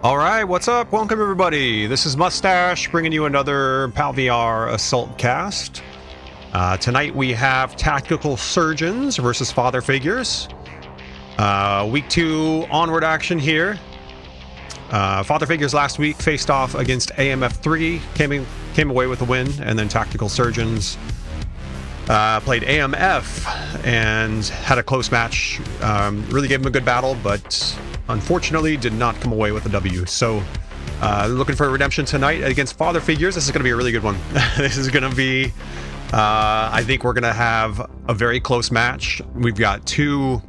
All right, what's up? Welcome everybody. This is Mustache bringing you another PAL VR Assault cast. Tonight we have Tactical Surgeons versus Father Figures. Week 2 onward action here. Father Figures last week faced off against AMF3, came away with a win, and then Tactical Surgeons played AMF and had a close match. Really gave them a good battle, but unfortunately did not come away with a W. So looking for a redemption tonight against Father Figures. This is going to be a really good one. This is going to be, I think we're going to have a very close match. We've got two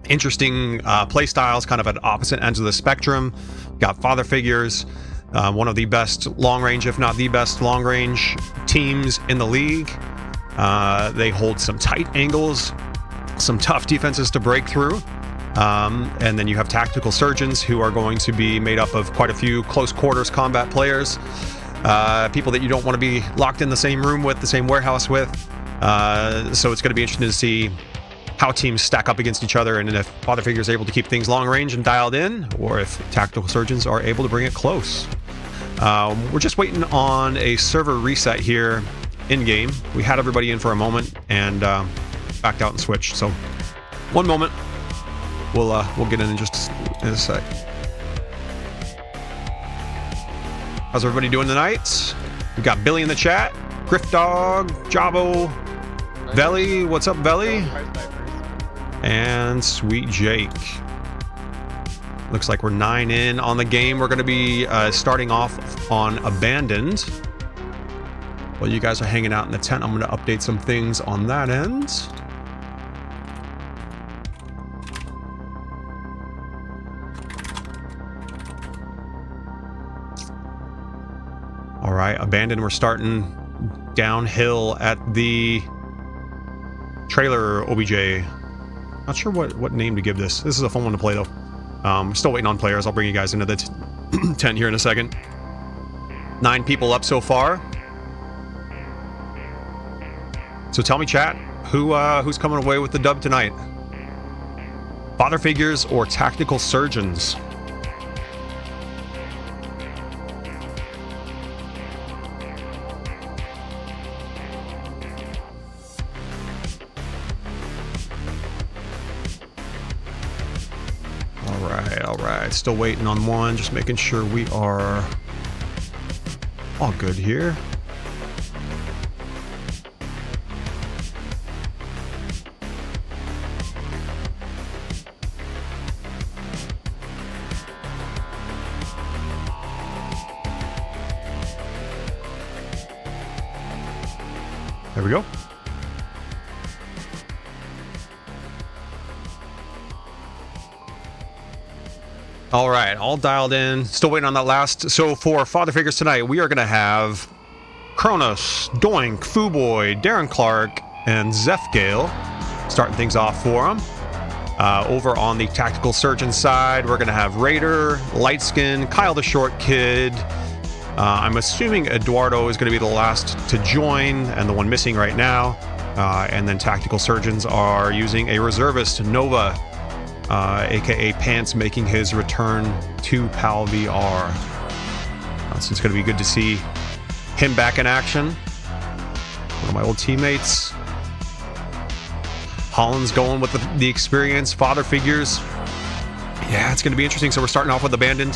interesting play styles kind of at opposite ends of the spectrum. Got Father Figures, one of the best long range, if not the best long range teams in the league. They hold some tight angles, some tough defenses to break through. And then you have Tactical Surgeons, who are going to be made up of quite a few close quarters combat players, people that you don't want to be locked in the same room with, the same warehouse with. So it's going to be interesting to see how teams stack up against each other, and if Father Figure is able to keep things long range and dialed in, or if Tactical Surgeons are able to bring it close. We're just waiting on a server reset here in game. We had everybody in for a moment and backed out and switched. So one moment. We'll get in just in a sec. How's everybody doing tonight? We got Billy in the chat, Griff Dog, Jabo, Velly. What's up, Velly? And Sweet Jake. Looks like we're 9 in on the game. We're going to be starting off on Abandoned. While you guys are hanging out in the tent, I'm going to update some things on that end. All right, Abandoned, we're starting downhill at the trailer OBJ. Not sure what name to give this. This is a fun one to play, though. Still waiting on players. I'll bring you guys into the tent here in a second. 9 people up so far. So tell me, chat, who's coming away with the dub tonight? Father Figures or Tactical Surgeons? All right, still waiting on one, just making sure we are all good here. There we go. All right, all dialed in. Still waiting on that last. So for Father Figures tonight, we are going to have Kronos, Doink, Fuboy, Darren Clark, and Zephgale starting things off for them. Over on the Tactical Surgeon side, we're going to have Raider, Lightskin, Kyle the Short Kid. I'm assuming Eduardo is going to be the last to join and the one missing right now. And then Tactical Surgeons are using a reservist, Nova, aka Pants, making his return to PAL VR. So it's going to be good to see him back in action. One of my old teammates. Holland's going with the experience. Father Figures. Yeah, it's going to be interesting. So we're starting off with Abandoned.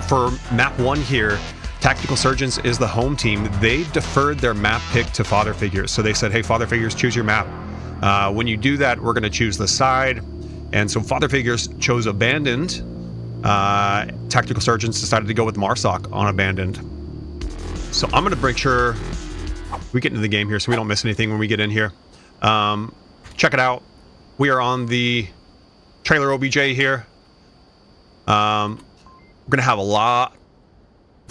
For map 1 here, Tactical Surgeons is the home team. They deferred their map pick to Father Figures. So they said, hey, Father Figures, choose your map. When you do that, we're going to choose the side. And so Father Figures chose Abandoned. Tactical Surgeons decided to go with Marsoc on Abandoned. So I'm going to make sure we get into the game here so we don't miss anything when we get in here. Check it out. We are on the trailer OBJ here. We're going to have a lot of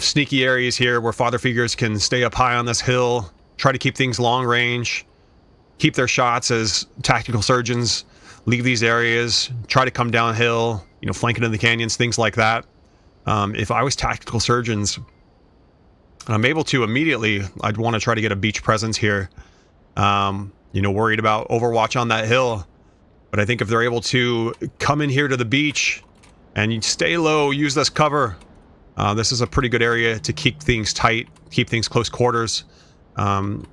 sneaky areas here where Father Figures can stay up high on this hill, try to keep things long range, keep their shots as Tactical Surgeons leave these areas, try to come downhill, flanking in the canyons, things like that. If I was Tactical Surgeons, I'm able to immediately, I'd want to try to get a beach presence here. Worried about Overwatch on that hill. But I think if they're able to come in here to the beach, And you stay low, use this cover. This is a pretty good area to keep things tight, keep things close quarters. Kind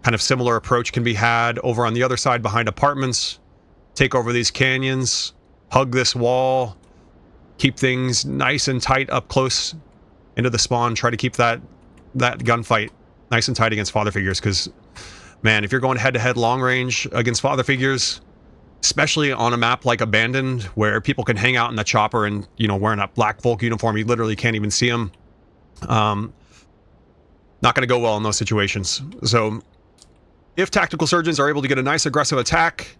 of similar approach can be had over on the other side behind apartments. Take over these canyons, hug this wall, keep things nice and tight up close into the spawn. Try to keep that gunfight nice and tight against father figures, because, man, if you're going head-to-head long range against father figures, especially on a map like Abandoned, where people can hang out in the chopper and, you know, wearing a black Volk uniform, you literally can't even see them. Not going to go well in those situations. So if tactical surgeons are able to get a nice aggressive attack,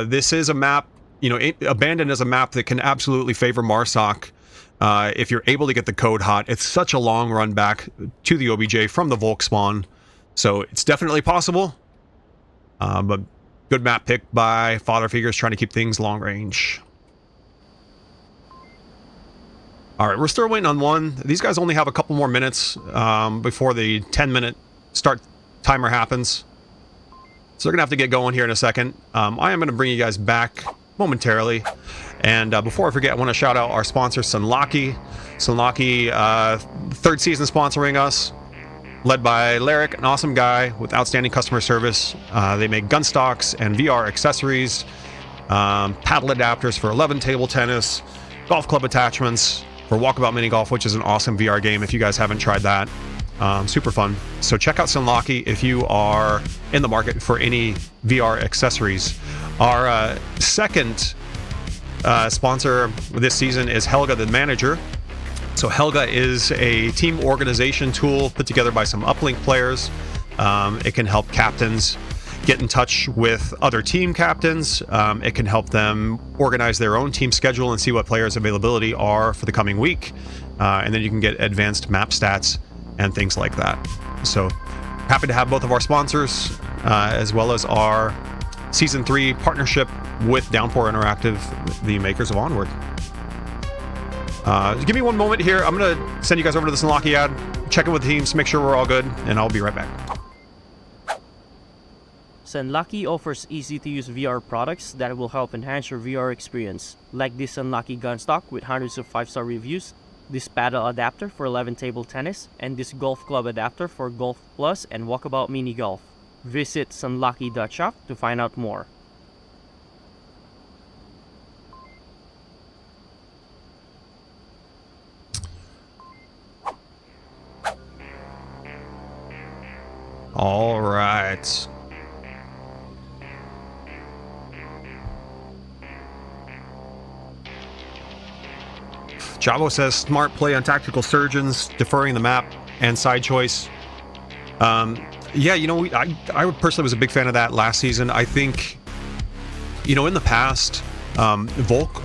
this is a map, you know, Abandoned is a map that can absolutely favor Marsoc. If you're able to get the code hot. It's such a long run back to the OBJ from the Volk spawn, so it's definitely possible. But good map pick by father figures trying to keep things long range. All right, we're still waiting on one. These guys only have a couple more minutes before the 10-minute start timer happens, so they're gonna have to get going here in a second. I am gonna bring you guys back momentarily. And before I forget, I want to shout out our sponsor, Sunlocky. Sunlocky, third season sponsoring us, led by Larrick, an awesome guy with outstanding customer service. They make gun stocks and VR accessories, paddle adapters for 11 table tennis, golf club attachments for Walkabout Mini Golf, which is an awesome VR game if you guys haven't tried that. Super fun. So check out Sunlocky if you are in the market for any VR accessories. Our second sponsor this season is Helga the Manager. So Helga is a team organization tool put together by some uplink players. It can help captains get in touch with other team captains. It can help them organize their own team schedule and see what players' availability are for the coming week. And then you can get advanced map stats and things like that. So happy to have both of our sponsors, as well as our Season 3 partnership with Downpour Interactive, the makers of Onward. Give me one moment here. I'm going to send you guys over to the Sunlocky ad, check in with the teams, make sure we're all good, and I'll be right back. Sunlocky offers easy-to-use VR products that will help enhance your VR experience, like this Sunlocky gun stock with hundreds of 5-star reviews, this paddle adapter for 11 table tennis, and this golf club adapter for Golf Plus and Walkabout Mini Golf. Visit sunlocky.shop to find out more. All right. Chavo says smart play on tactical surgeons, deferring the map and side choice. Yeah, you know, I personally was a big fan of that last season. I think, you know, in the past, Volk,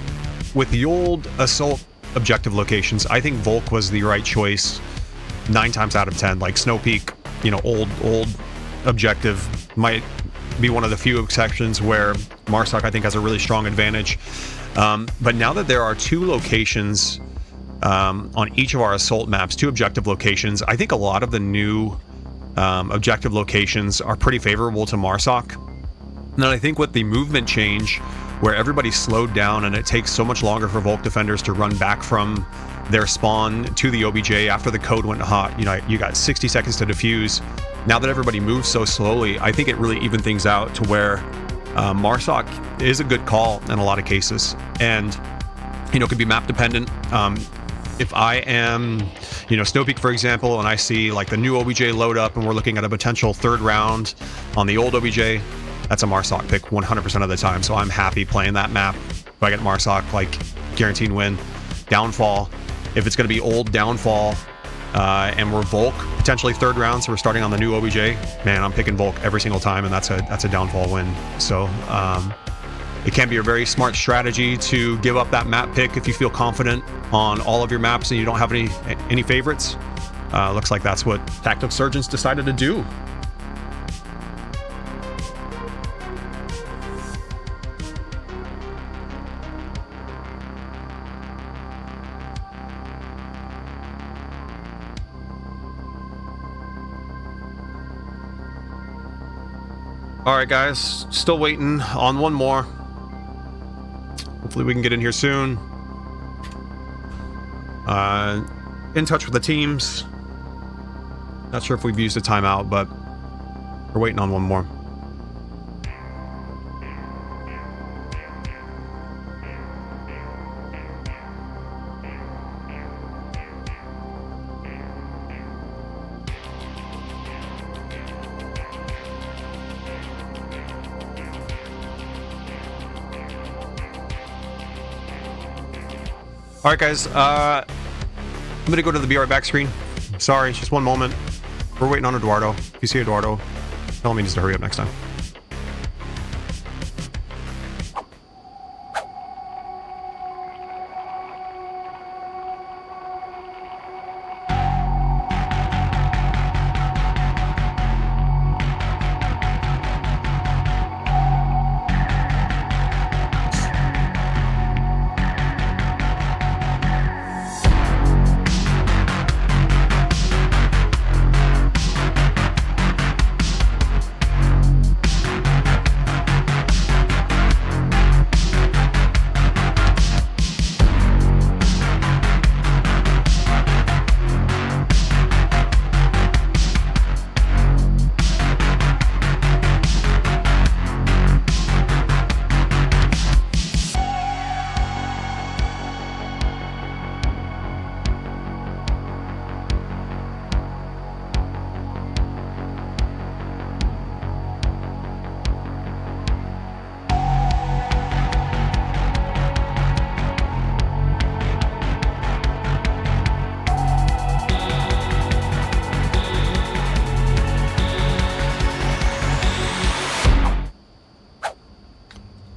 with the old assault objective locations, I think Volk was the right choice 9 times out of 10. Like Snow Peak, you know, old objective might be one of the few exceptions where Marsoc, I think, has a really strong advantage. But now that there are 2 locations on each of our assault maps, 2 objective locations, I think a lot of the new objective locations are pretty favorable to Marsoc. And I think with the movement change, where everybody's slowed down and it takes so much longer for Volk defenders to run back from their spawn to the OBJ after the code went hot, you know, you got 60 seconds to defuse. Now that everybody moves so slowly, I think it really evened things out to where Marsoc is a good call in a lot of cases. And, you know, it could be map dependent. If I am, you know, Snow Peak, for example, and I see like the new OBJ load up and we're looking at a potential 3rd round on the old OBJ, that's a Marsoc pick 100% of the time. So I'm happy playing that map. If I get Marsoc, like, guaranteed win. Downfall, if it's going to be old Downfall and we're Volk, potentially 3rd round, so we're starting on the new OBJ, man, I'm picking Volk every single time, and that's a Downfall win. So it can be a very smart strategy to give up that map pick if you feel confident on all of your maps and you don't have any favorites. Looks like that's what Tactical Surgeons decided to do. All right, guys, still waiting on one more. Hopefully we can get in here soon. In touch with the teams. Not sure if we've used a timeout, but we're waiting on one more. All right, guys. I'm gonna go to the be right back screen. Sorry, just one moment. We're waiting on Eduardo. If you see Eduardo, tell him he needs to hurry up next time.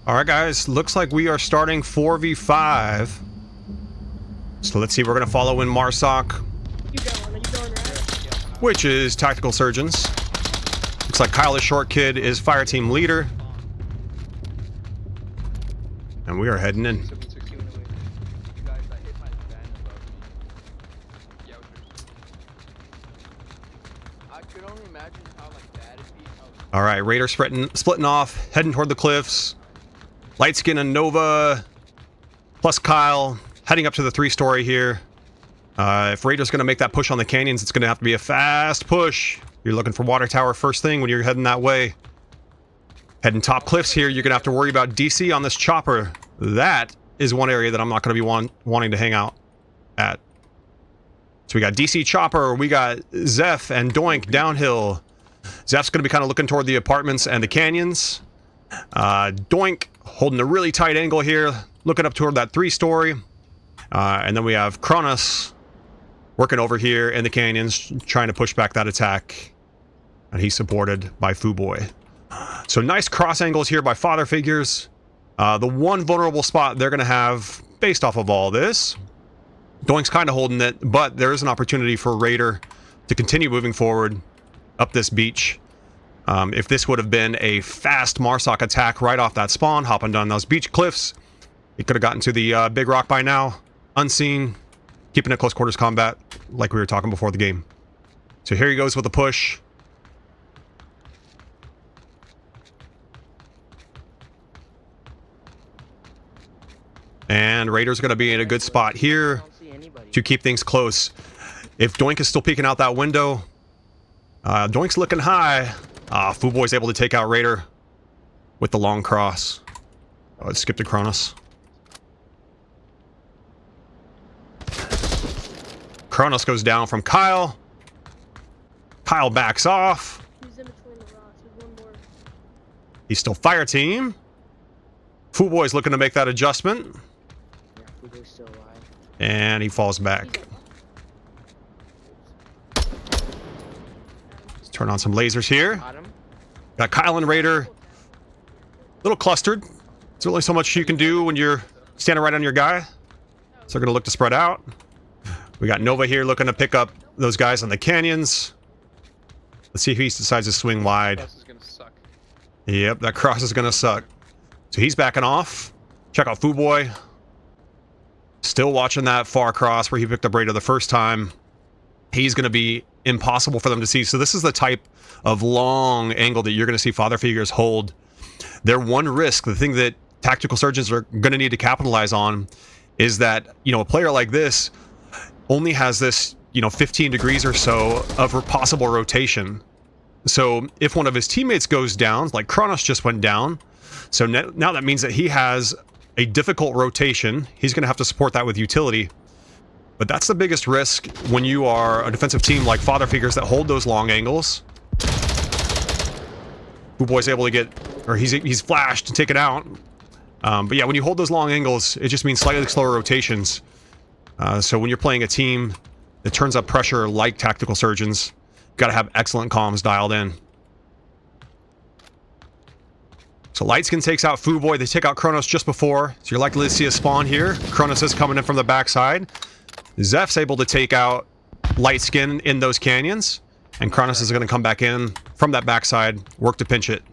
All right, guys, looks like we are starting 4v5. So let's see, we're going to follow in Marsoc, which is Tactical Surgeons. Looks like Kyle the Short Kid is Fire Team Leader. And we are heading in. All right, Raider splitting off, heading toward the cliffs. Lightskin and Nova, plus Kyle, heading up to the 3-story here. If Raider's going to make that push on the canyons, it's going to have to be a fast push. You're looking for water tower first thing when you're heading that way. Heading top cliffs here, you're going to have to worry about DC on this chopper. That is one area that I'm not going to be wanting to hang out at. So we got DC chopper, we got Zeph and Doink downhill. Zeph's going to be kind of looking toward the apartments and the canyons. Doink holding a really tight angle here, looking up toward that 3-story. And then we have Kronos working over here in the canyons, trying to push back that attack. And he's supported by Fuboy. So nice cross angles here by father figures. The one vulnerable spot they're going to have based off of all this. Doink's kind of holding it, but there is an opportunity for Raider to continue moving forward up this beach. If this would have been a fast Marsoc attack right off that spawn, hopping down those beach cliffs, he could have gotten to the big rock by now, unseen, keeping it close quarters combat, like we were talking before the game. So here he goes with a push. And Raider's going to be in a good spot here to keep things close. If Doink is still peeking out that window, Doink's looking high. Fuboy's able to take out Raider with the long cross. Oh, let's skip to Kronos. Kronos goes down from Kyle. Kyle backs off. He's in between the rocks. There's one more. He's still fire team. Fuboy's looking to make that adjustment. Yeah, Fuboy's still alive. And he falls back. Let's turn on some lasers here. Got Kyle and Raider. A little clustered. There's only so much you can do when you're standing right on your guy. So they're going to look to spread out. We got Nova here looking to pick up those guys in the canyons. Let's see if he decides to swing wide. Cross is gonna suck. Yep, that cross is going to suck. So he's backing off. Check out Fuboy. Still watching that far cross where he picked up Raider the first time. He's going to be impossible for them to see. So this is the type of long angle that you're going to see father figures hold. Their one risk, the thing that tactical surgeons are going to need to capitalize on, is that, you know, a player like this, only has this, 15 degrees or so of possible rotation. So if one of his teammates goes down, like Kronos just went down, so now that means that he has a difficult rotation. He's going to have to support that with utility. But that's the biggest risk when you are a defensive team like Father Figures that hold those long angles. Boy's able to get, or he's flashed and taken out. But yeah, when you hold those long angles, it just means slightly slower rotations. So when you're playing a team that turns up pressure like Tactical Surgeons, you've got to have excellent comms dialed in. So Lightskin takes out Boy. They take out Kronos just before, so you're likely to see a spawn here. Kronos is coming in from the backside. Zeph's able to take out Lightskin in those canyons, and Kronos is going to come back in from that backside, work to pinch it.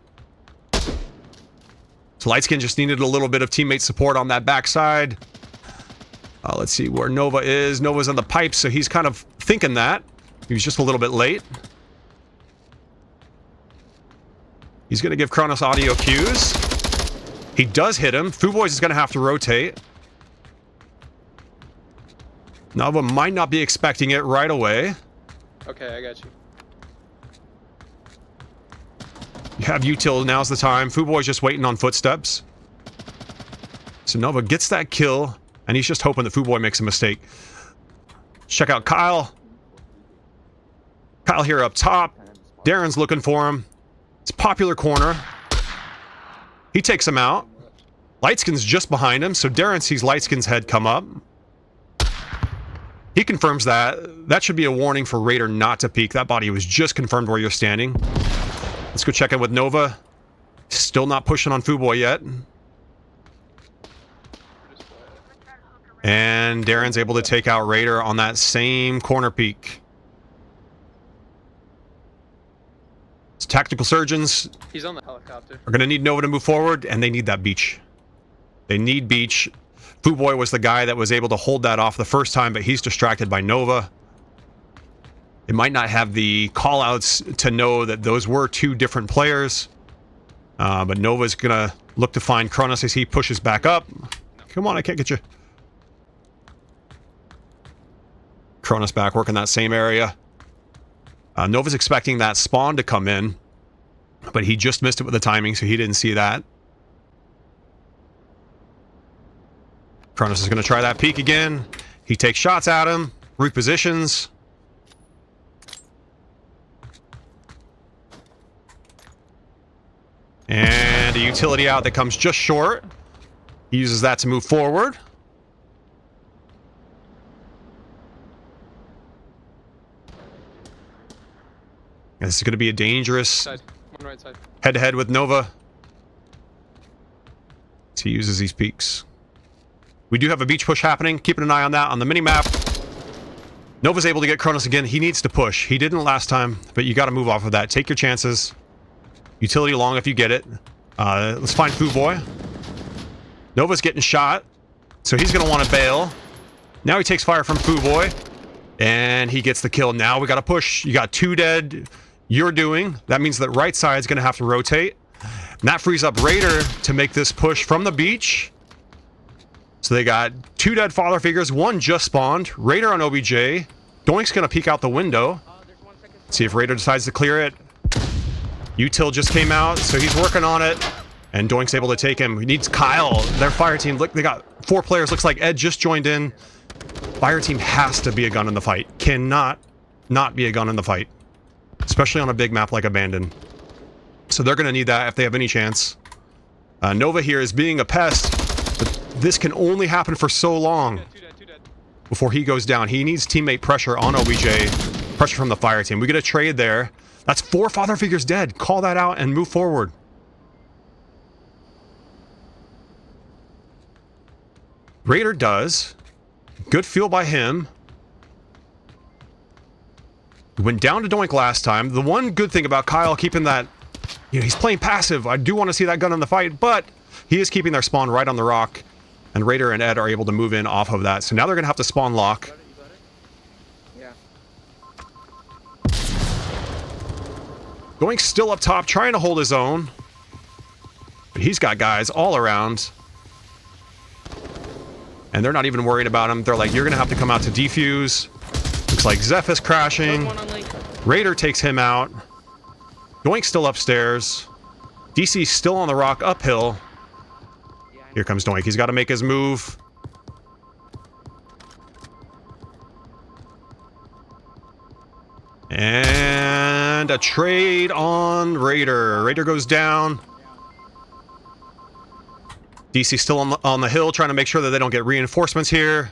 So Lightskin just needed a little bit of teammate support on that backside. Let's see where Nova is. Nova's on the pipes, so he's kind of thinking that. He was just a little bit late. He's going to give Kronos audio cues. He does hit him. Boys is going to have to rotate. Nova might not be expecting it right away. Okay, I got you. You have util, now's the time. Boy's just waiting on footsteps. So Nova gets that kill, and he's just hoping that Boy makes a mistake. Check out Kyle. Kyle here up top. Darren's looking for him. It's popular corner. He takes him out. Lightskin's just behind him, so Darren sees Lightskin's head come up. He confirms that. That should be a warning for Raider not to peek. That body was just confirmed where you're standing. Let's go check in with Nova. Still not pushing on Boy yet. And Darren's able to take out Raider on that same corner peek. So Tactical Surgeons He's on the helicopter. are going to need Nova to move forward, and they need that beach. They need beach. Boy was the guy that was able to hold that off the first time, but he's distracted by Nova. They might not have the callouts to know that those were two different players. But Nova's going to look to find Kronos as he pushes back up. Come on, I can't get you. Kronos back working that same area. Nova's expecting that spawn to come in, but he just missed it with the timing, so he didn't see that. Kronos is going to try that peek again. He takes shots at him, repositions. And a utility out that comes just short. He uses that to move forward. And this is going to be a dangerous Side. One right side. head-to-head with Nova. So he uses these peaks. We do have a beach push happening. Keeping an eye on that on the mini-map. Nova's able to get Kronos again. He needs to push. He didn't last time, but you got to move off of that. Take your chances. Utility long if you get it. Let's find Boy. Nova's getting shot, so he's going to want to bail. Now he takes fire from Boy, and he gets the kill. Now we got to push. You got 2 dead. You're doing. That means that right side's going to have to rotate. And that frees up Raider to make this push from the beach. So they got 2 dead Father Figures. 1 just spawned. Raider on OBJ. Doink's going to peek out the window. See if Raider decides to clear it. Util just came out, so he's working on it. And Doink's able to take him. He needs Kyle. Their fire team, look, they got 4 players. Looks like Ed just joined in. Fire team has to be a gun in the fight. Cannot not be a gun in the fight. Especially on a big map like Abandon. So they're going to need that if they have any chance. Nova here is being a pest. But this can only happen for so long. Two dead. Before he goes down. He needs teammate pressure on OBJ. Pressure from the fire team. We get a trade there. That's 4 Father Figures dead. Call that out and move forward. Raider does. Good feel by him. Went down to Doink last time. The one good thing about Kyle keeping that... he's playing passive. I do want to see that gun in the fight, but he is keeping their spawn right on the rock. And Raider and Ed are able to move in off of that. So now they're going to have to spawn lock. Yeah. Doink's still up top, trying to hold his own. But he's got guys all around. And they're not even worried about him. They're like, you're going to have to come out to defuse. Looks like Zeph is crashing. Raider takes him out. Doink's still upstairs. DC's still on the rock uphill. Here comes Doink. He's got to make his move. And a trade on Raider. Raider goes down. DC still on the hill, trying to make sure that they don't get reinforcements here.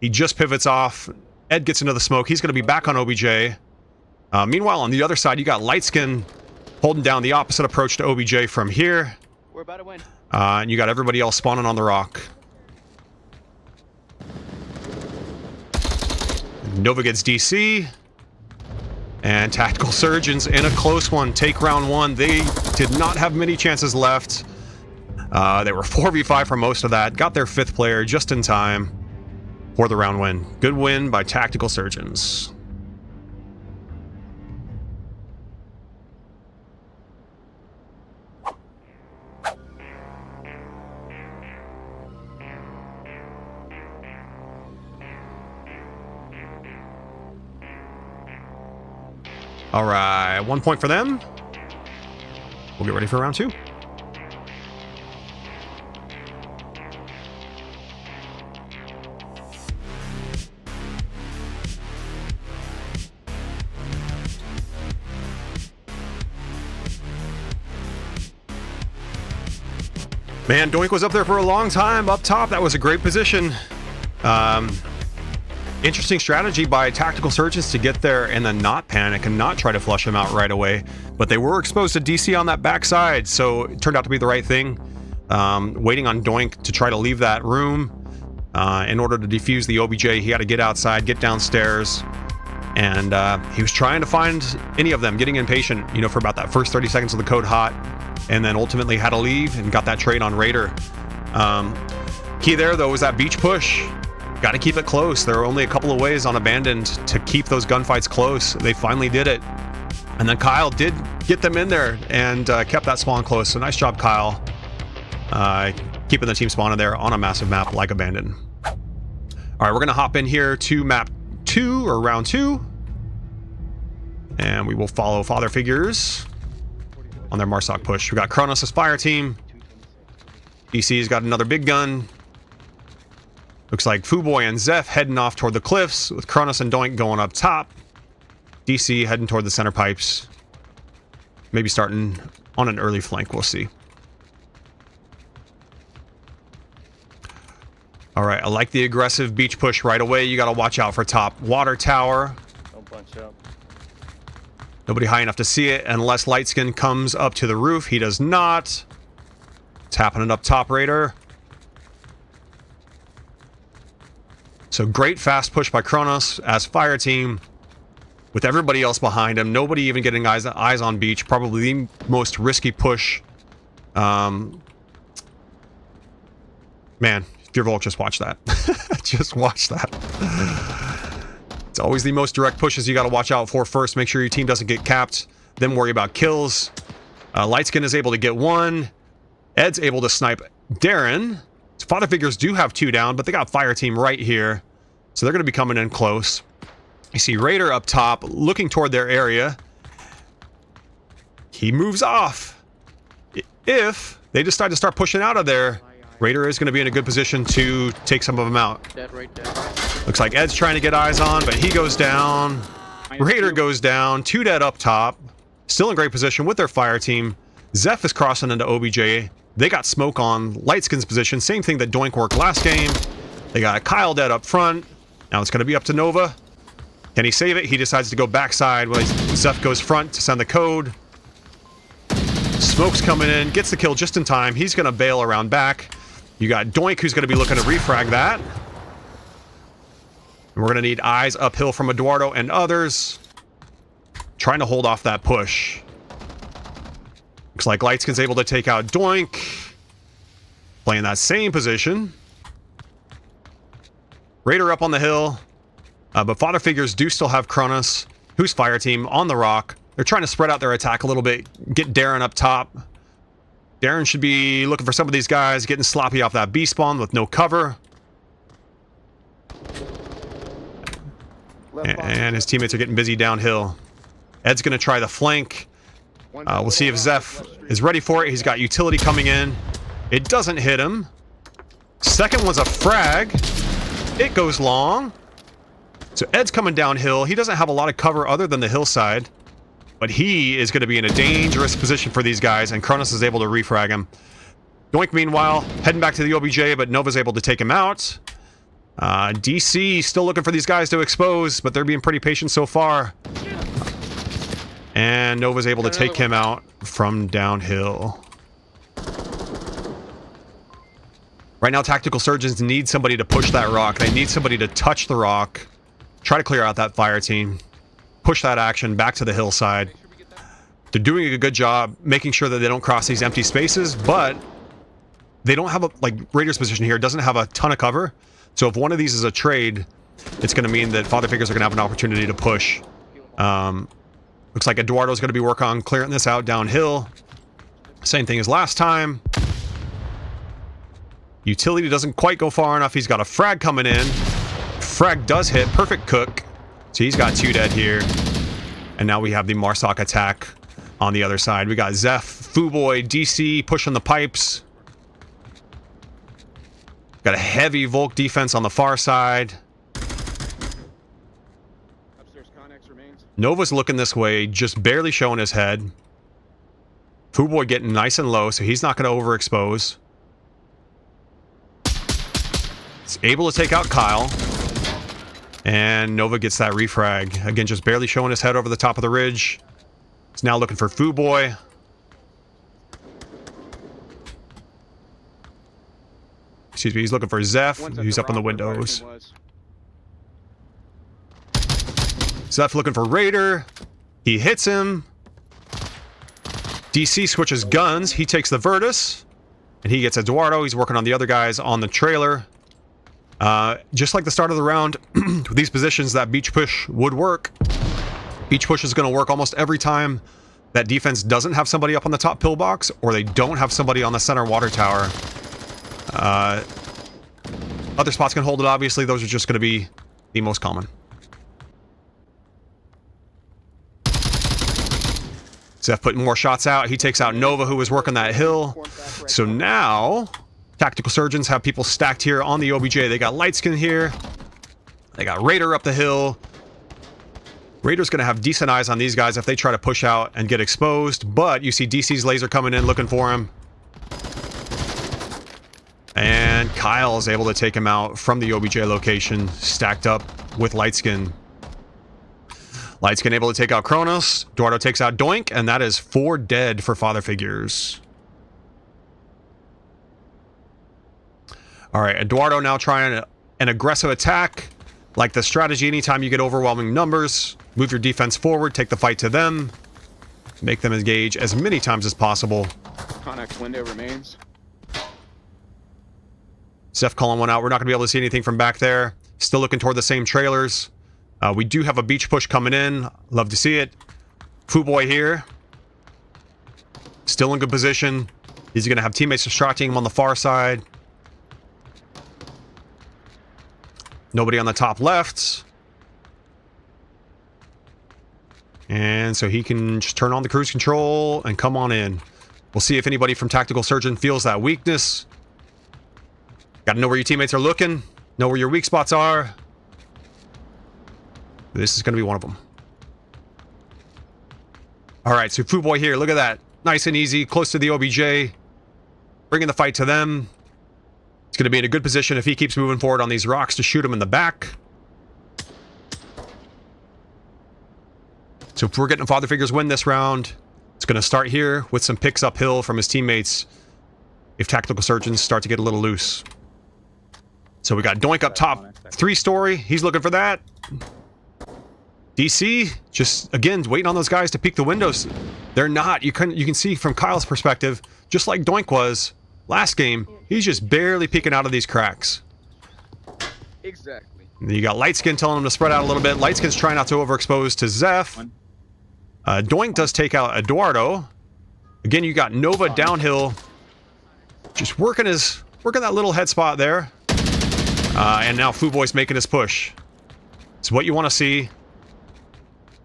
He just pivots off. Ed gets into the smoke. He's going to be back on OBJ. Meanwhile, on the other side, you got Lightskin holding down the opposite approach to OBJ from here. We're about to win. And you got everybody else spawning on the rock. Nova gets DC. And Tactical Surgeons in a close one. Take round one. They did not have many chances left. They were 4v5 for most of that. Got their 5th player just in time for the round win. Good win by Tactical Surgeons. All right, 1 point for them. We'll get ready for round 2. Man, Doink was up there for a long time up top. That was a great position. Interesting strategy by Tactical Surgeons to get there and then not panic and not try to flush him out right away. But they were exposed to DC on that backside, so it turned out to be the right thing. Waiting on Doink to try to leave that room in order to defuse the OBJ. He had to get outside, get downstairs, and he was trying to find any of them, getting impatient, you know, for about that first 30 seconds of the code hot, and then ultimately had to leave and got that trade on Raider. Key there, though, was that beach push. Got to keep it close. There are only a couple of ways on Abandoned to keep those gunfights close. They finally did it. And then Kyle did get them in there and kept that spawn close. So nice job, Kyle. Keeping the team spawn in there on a massive map like Abandoned. All right, we're going to hop in here to map 2 or round 2. And we will follow Father Figures on their Marsoc push. We got Kronos' fire team. DC's got another big gun. Looks like Fuboy and Zeph heading off toward the cliffs, with Kronos and Doink going up top. DC heading toward the center pipes. Maybe starting on an early flank, we'll see. Alright, I like the aggressive beach push right away. You gotta watch out for top water tower. Don't bunch up. Nobody high enough to see it unless Lightskin comes up to the roof. He does not. It's happening up top, Raider. So great fast push by Kronos as fire team with everybody else behind him. Nobody even getting eyes on beach. Probably the most risky push. Man, Dear Volk, just watch that. Just watch that. It's always the most direct pushes you got to watch out for first. Make sure your team doesn't get capped. Then worry about kills. Lightskin is able to get 1. Ed's able to snipe Darren. Father Figures do have 2 down, but they got fire team right here. So they're going to be coming in close. You see Raider up top, looking toward their area. He moves off. If they decide to start pushing out of there, Raider is going to be in a good position to take some of them out. Dead right there. Looks like Ed's trying to get eyes on, but he goes down. Raider goes down. 2 dead up top. Still in great position with their fire team. Zeph is crossing into OBJ. They got smoke on Lightskin's position. Same thing that Doink worked last game. They got Kyle dead up front. Now it's going to be up to Nova. Can he save it? He decides to go backside while Zeph goes front to send the code. Smoke's coming in. Gets the kill just in time. He's going to bail around back. You got Doink, who's going to be looking to refrag that. And we're going to need eyes uphill from Eduardo and others. Trying to hold off that push. Looks like Lightskin's able to take out Doink. Playing that same position. Raider up on the hill. But Father Figures do still have Kronos, who's fire team, on the rock. They're trying to spread out their attack a little bit. Get Darren up top. Darren should be looking for some of these guys, getting sloppy off that B spawn with no cover. And his teammates are getting busy downhill. Ed's going to try the flank. We'll see if Zeph is ready for it. He's got utility coming in. It doesn't hit him. Second one's a frag. It goes long. So Ed's coming downhill. He doesn't have a lot of cover other than the hillside. But he is going to be in a dangerous position for these guys, and Kronos is able to refrag him. Doink, meanwhile, heading back to the OBJ, but Nova's able to take him out. DC still looking for these guys to expose, but they're being pretty patient so far. And Nova's able to take him out from downhill. Right now, Tactical Surgeons need somebody to push that rock. They need somebody to touch the rock. Try to clear out that fire team. Push that action back to the hillside. They're doing a good job making sure that they don't cross these empty spaces, but they don't have a, like, Raider's position here doesn't have a ton of cover. So if one of these is a trade, it's going to mean that Father Figures are going to have an opportunity to push. Looks like Eduardo's going to be working on clearing this out downhill. Same thing as last time. Utility doesn't quite go far enough. He's got a frag coming in. Frag does hit. Perfect cook. So he's got 2 dead here. And now we have the Marsoc attack on the other side. We got Zeph, Fuboy, DC pushing the pipes. Got a heavy Volk defense on the far side. Nova's looking this way, just barely showing his head. Fuboy getting nice and low, so he's not going to overexpose. He's able to take out Kyle. And Nova gets that refrag. Again, just barely showing his head over the top of the ridge. He's now looking for Fuboy. Excuse me, he's looking for Zeph, who's up in the windows. Zeph looking for Raider. He hits him. DC switches guns. He takes the Virtus. And he gets Eduardo. He's working on the other guys on the trailer. Just like the start of the round, with these positions, that beach push would work. Beach push is going to work almost every time that defense doesn't have somebody up on the top pillbox, or they don't have somebody on the center water tower. Other spots can hold it, obviously. Those are just going to be the most common. Zeph putting more shots out. He takes out Nova, who was working that hill. So now Tactical Surgeons have people stacked here on the OBJ. They got Lightskin here. They got Raider up the hill. Raider's going to have decent eyes on these guys if they try to push out and get exposed. But you see DC's laser coming in looking for him. And Kyle is able to take him out from the OBJ location, stacked up with Lightskin. Lightskin able to take out Kronos. Eduardo takes out Doink, and that is 4 dead for Father Figures. Alright, Eduardo now trying an aggressive attack. Like the strategy, anytime you get overwhelming numbers, move your defense forward, take the fight to them. Make them engage as many times as possible. Connex window remains. Zeph calling one out. We're not going to be able to see anything from back there. Still looking toward the same trailers. We do have a beach push coming in. Love to see it. Fuboy here. Still in good position. He's going to have teammates distracting him on the far side. Nobody on the top left. And so he can just turn on the cruise control and come on in. We'll see if anybody from Tactical Surgeon feels that weakness. Got to know where your teammates are looking. Know where your weak spots are. This is going to be one of them. Alright, so Fuboy here. Look at that. Nice and easy. Close to the OBJ. Bringing the fight to them. He's going to be in a good position if he keeps moving forward on these rocks to shoot him in the back. So if we're getting Father Figures win this round, it's going to start here with some picks uphill from his teammates if Tactical Surgeons start to get a little loose. So we got Doink up top, 3-story. He's looking for that. DC, just, again, waiting on those guys to peek the windows. They're not. You can see from Kyle's perspective, just like Doink was last game, he's just barely peeking out of these cracks. Exactly. You got Lightskin telling him to spread out a little bit. Lightskin's trying not to overexpose to Zeph. Doink does take out Eduardo. Again, you got Nova downhill. Just working that little head spot there. And now Fuboy's making his push. It's what you want to see.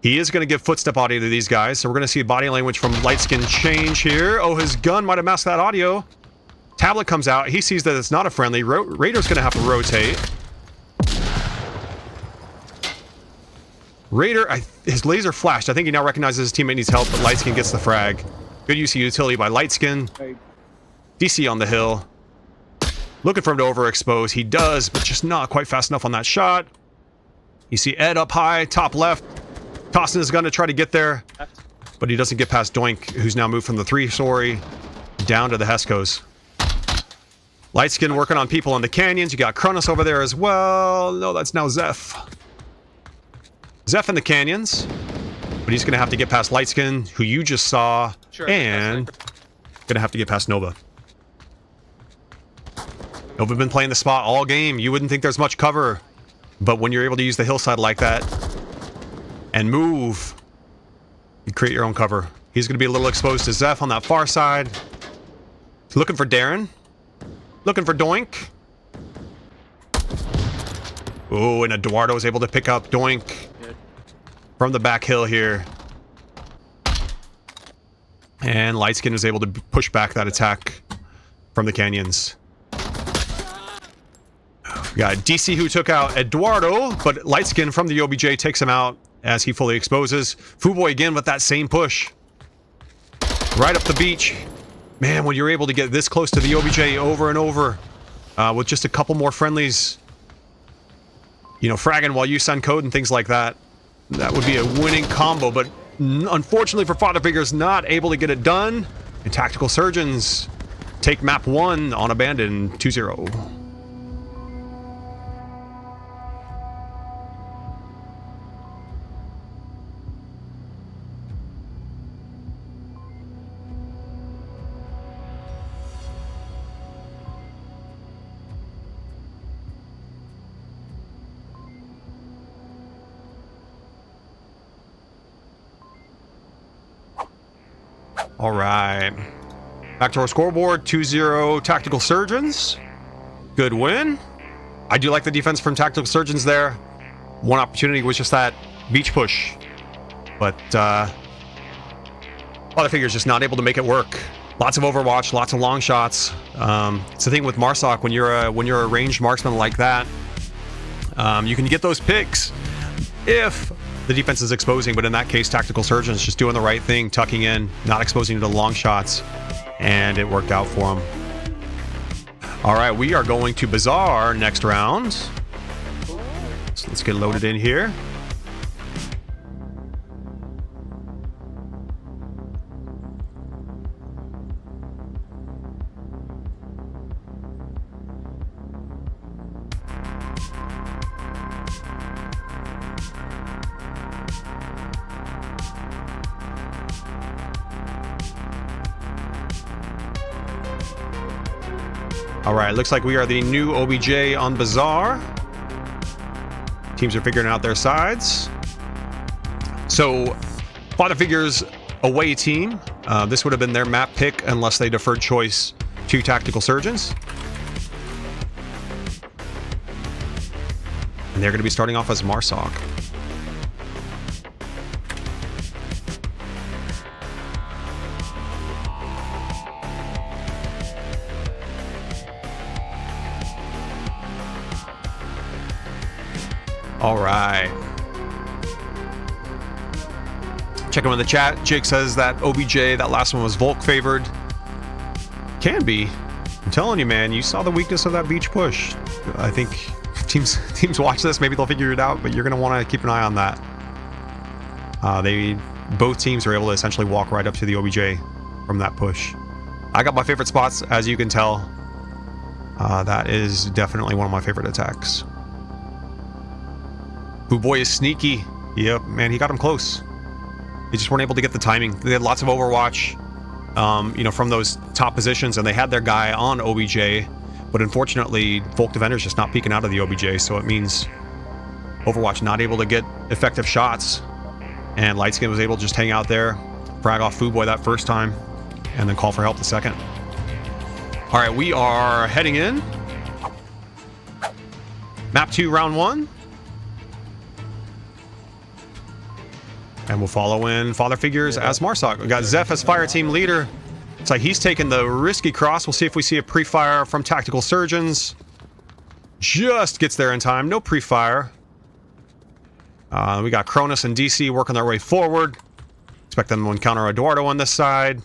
He is going to give footstep audio to these guys, so we're going to see body language from Lightskin change here. Oh, his gun might have masked that audio. Tablet comes out. He sees that it's not a friendly. Raider's going to have to rotate. Raider, his laser flashed. I think he now recognizes his teammate needs help, but Lightskin gets the frag. Good use of utility by Lightskin. Hey. DC on the hill. Looking for him to overexpose. He does, but just not quite fast enough on that shot. You see Ed up high, top left. Tossing his gun to try to get there. But he doesn't get past Doink, who's now moved from the 3-story down to the Heskos. Lightskin working on people in the canyons. You got Kronos over there as well. No, that's now Zeph. Zeph in the canyons. But he's going to have to get past Lightskin, who you just saw. Sure, and going to have to get past Nova. Nova been playing the spot all game. You wouldn't think there's much cover. But when you're able to use the hillside like that and move, you create your own cover. He's going to be a little exposed to Zeph on that far side. Looking for Darren. Looking for Doink. Oh, and Eduardo is able to pick up Doink from the back hill here. And Lightskin is able to push back that attack from the canyons. We got DC who took out Eduardo, but Lightskin from the OBJ takes him out as he fully exposes. Fuboy again with that same push. Right up the beach. Man, when you're able to get this close to the OBJ over and over with just a couple more friendlies, you know, fragging while you send code and things like that, that would be a winning combo. But unfortunately for Father Figures, not able to get it done. And Tactical Surgeons take map 1 on Abandon 2-0. All right. Back to our scoreboard. 2-0 Tactical Surgeons. Good win. I do like the defense from Tactical Surgeons there. One opportunity was just that beach push. But Father Figure's just not able to make it work. Lots of Overwatch, lots of long shots. It's the thing with Marsoc, when you're a ranged marksman like that, you can get those picks if the defense is exposing, but in that case, Tactical Surgeons just doing the right thing, tucking in, not exposing to the long shots, and it worked out for him. All right, we are going to Bazaar next round. So let's get loaded in here. All right, looks like we are the new OBJ on Bazaar. Teams are figuring out their sides. So, Father Figure's away team, this would have been their map pick unless they deferred choice to Tactical Surgeons. And they're going to be starting off as Marsoc. All right. Checking with the chat. Jake says that OBJ, that last one was Volk favored. Can be. I'm telling you, man, you saw the weakness of that beach push. I think teams watch this, maybe they'll figure it out, but you're going to want to keep an eye on that. Both teams are able to essentially walk right up to the OBJ from that push. I got my favorite spots, as you can tell. That is definitely one of my favorite attacks. Boy is sneaky. Yep, man, he got him close. They just weren't able to get the timing. They had lots of Overwatch, from those top positions, and they had their guy on OBJ, but unfortunately, Volk Defender's just not peeking out of the OBJ, so it means Overwatch not able to get effective shots, and Lightskin was able to just hang out there, frag off Fuboy that first time, and then call for help the second. All right, we are heading in. Map 2, round 1. And we'll follow in Father Figures as Marsoc. We got Zeph as fire team leader. It's like he's taking the risky cross. We'll see if we see a pre-fire from Tactical Surgeons. Just gets there in time. No pre-fire. We got Cronus and DC working their way forward. Expect them to encounter Eduardo on this side.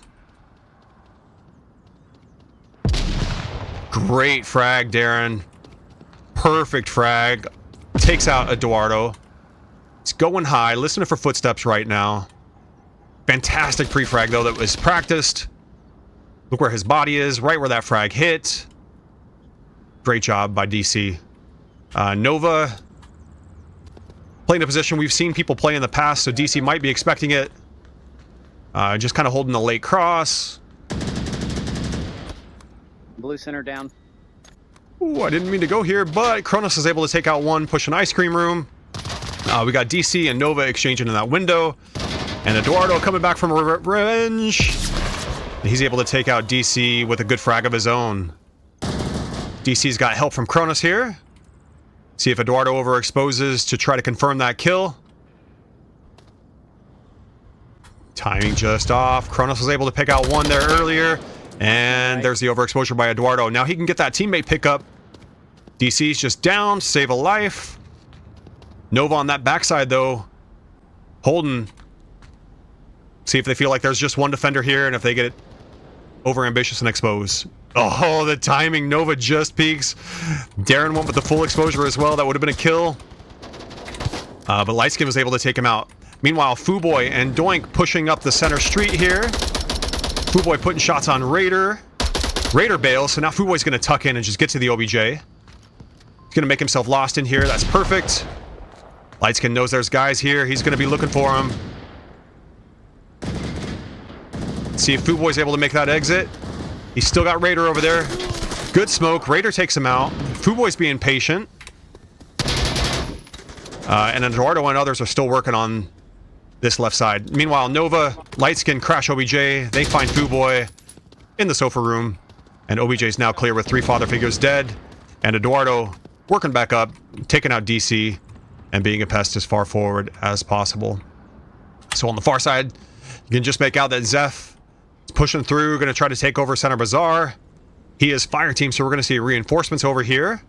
Great frag, Darren. Perfect frag. Takes out Eduardo. He's going high. Listening for footsteps right now. Fantastic pre-frag, though, that was practiced. Look where his body is. Right where that frag hit. Great job by DC. Nova. Playing a position we've seen people play in the past, so DC might be expecting it. Just kind of holding the late cross. Blue center down. Ooh, I didn't mean to go here, but Cronus is able to take out one, push an ice cream room. We got DC and Nova exchanging in that window. And Eduardo coming back from revenge. And he's able to take out DC with a good frag of his own. DC's got help from Cronus here. See if Eduardo overexposes to try to confirm that kill. Timing just off. Cronus was able to pick out one there earlier. And there's the overexposure by Eduardo. Now he can get that teammate pickup. DC's just down, save a life. Nova on that backside, though. Holding. See if they feel like there's just one defender here, and if they get overambitious and expose. Oh, the timing. Nova just peeks. Darren went with the full exposure as well. That would have been a kill. But Lightskin was able to take him out. Meanwhile, Fuboy and Doink pushing up the center street here. Fuboy putting shots on Raider. Raider bails, so now Fuboy's going to tuck in and just get to the OBJ. He's going to make himself lost in here. That's perfect. Lightskin knows there's guys here. He's going to be looking for him. See if Fuboy's able to make that exit. He's still got Raider over there. Good smoke. Raider takes him out. Fuboy's being patient. And Eduardo and others are still working on this left side. Meanwhile, Nova, Lightskin, crash OBJ. They find Fuboy in the sofa room. And OBJ's now clear with 3 Father Figures dead. And Eduardo working back up, taking out DC, and being a pest as far forward as possible. So on the far side, you can just make out that Zeph is pushing through, going to try to take over Center Bazaar. He is fire team, so we're going to see reinforcements over here.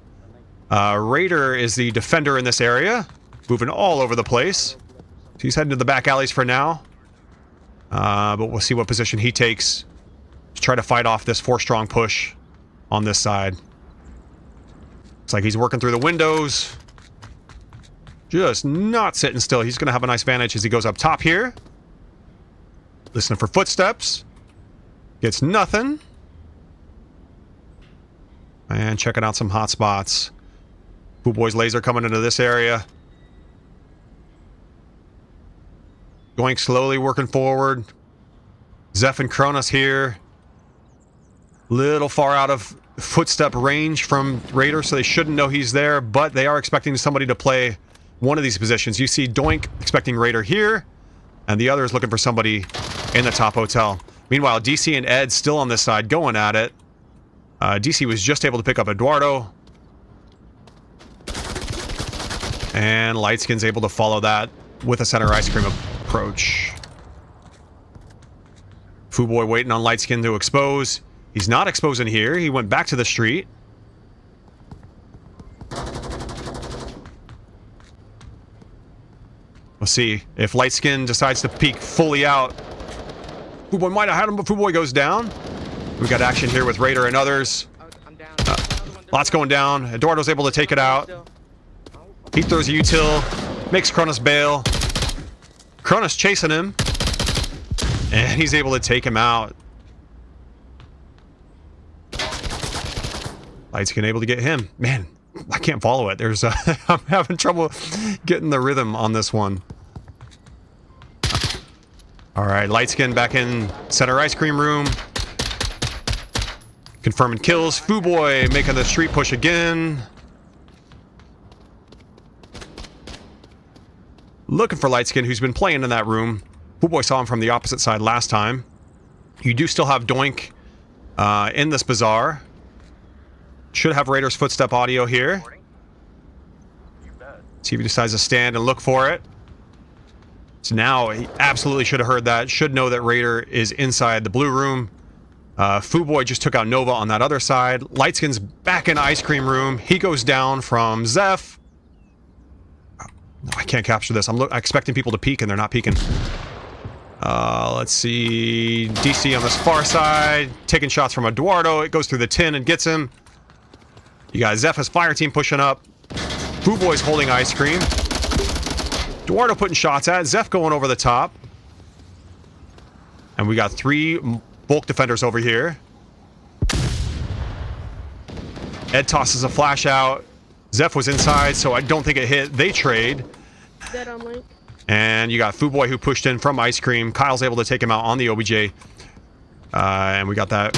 Raider is the defender in this area, moving all over the place. So he's heading to the back alleys for now. But we'll see what position he takes to try to fight off this 4-strong push on this side. Looks like he's working through the windows. Just not sitting still. He's going to have a nice vantage as he goes up top here. Listening for footsteps. Gets nothing. And checking out some hot spots. Fuboy's laser coming into this area. Going slowly, working forward. Zeph and Cronus here. Little far out of footstep range from Raider, so they shouldn't know he's there, but they are expecting somebody to play one of these positions. You see Doink expecting Raider here, and the other is looking for somebody in the top hotel. Meanwhile, DC and Ed still on this side going at it. DC was just able to pick up Eduardo. And Lightskin's able to follow that with a center ice cream approach. Fuboy waiting on Lightskin to expose. He's not exposing here. He went back to the street. We'll see if Lightskin decides to peek fully out. Fuboy might have had him, but Fuboy goes down. We got action here with Raider and others. Lots going down. Eduardo's able to take it out. He throws a util, makes Cronus bail. Cronus chasing him, and he's able to take him out. Lightskin able to get him. Man, I can't follow it. There's I'm having trouble getting the rhythm on this one. All right, Lightskin back in center ice cream room. Confirming kills. Fuboy making the street push again. Looking for Lightskin, who's been playing in that room. Fuboy saw him from the opposite side last time. You do still have Doink in this bazaar. Should have Raider's footstep audio here. See if he decides to stand and look for it. So now he absolutely should have heard that. Should know that Raider is inside the blue room. Fuboy just took out Nova on that other side. Lightskin's back in ice cream room. He goes down from Zeph. I can't capture this. I'm expecting people to peek and they're not peeking. Let's see. DC on this far side. Taking shots from Eduardo. It goes through the tin and gets him. You got Zeph's fire team pushing up. Fuboy's holding ice cream. Eduardo putting shots at. Zeph going over the top. And we got 3 bulk defenders over here. Ed tosses a flash out. Zeph was inside, so I don't think it hit. They trade. Dead on Link. And you got Fuboy who pushed in from ice cream. Kyle's able to take him out on the OBJ. And we got that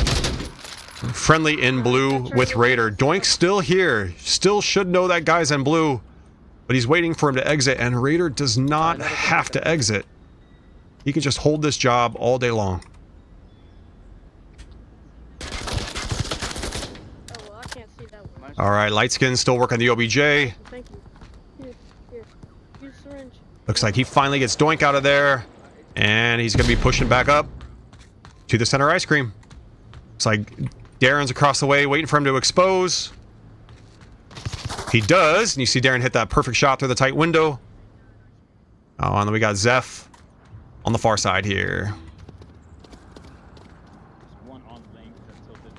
friendly in blue with Raider. Doink's still here. Still should know that guy's in blue. But he's waiting for him to exit, and Raider does not have to exit. He can just hold this job all day long. Oh, well, I can't see that one. All right, Lightskin still working the OBJ. Thank you. Here. Use syringe. Looks like he finally gets Doink out of there, and he's going to be pushing back up to the center ice cream. Looks like Darren's across the way waiting for him to expose. He does, and you see Darren hit that perfect shot through the tight window. Oh, and then we got Zeph on the far side here. One on link that's tilted.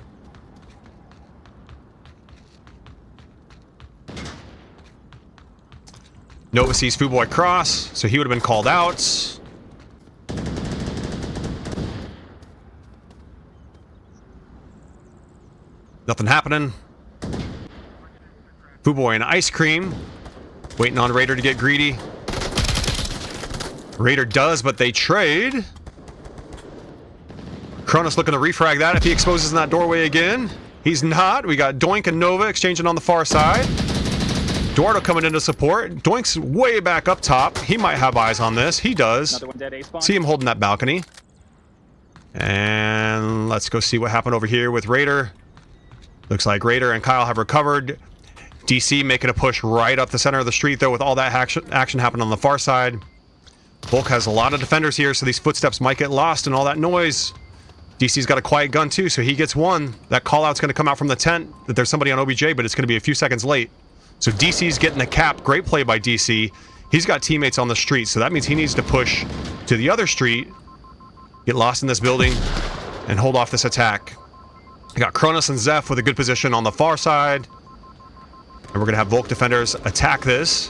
Nova sees Fuboy cross, so he would have been called out. Nothing happening. Fuboy and ice cream. Waiting on Raider to get greedy. Raider does, but they trade. Cronus looking to refrag that if he exposes in that doorway again. He's not. We got Doink and Nova exchanging on the far side. Eduardo coming into support. Doink's way back up top. He might have eyes on this. He does. Another one dead, A-spawn. See him holding that balcony. And let's go see what happened over here with Raider. Looks like Raider and Kyle have recovered. DC making a push right up the center of the street, though, with all that action happening on the far side. Bulk has a lot of defenders here, so these footsteps might get lost in all that noise. DC's got a quiet gun, too, so he gets one. That call-out's going to come out from the tent that there's somebody on OBJ, but it's going to be a few seconds late. So DC's getting the cap. Great play by DC. He's got teammates on the street, so that means he needs to push to the other street, get lost in this building, and hold off this attack. We got Cronus and Zeph with a good position on the far side. And we're going to have Volk defenders attack this,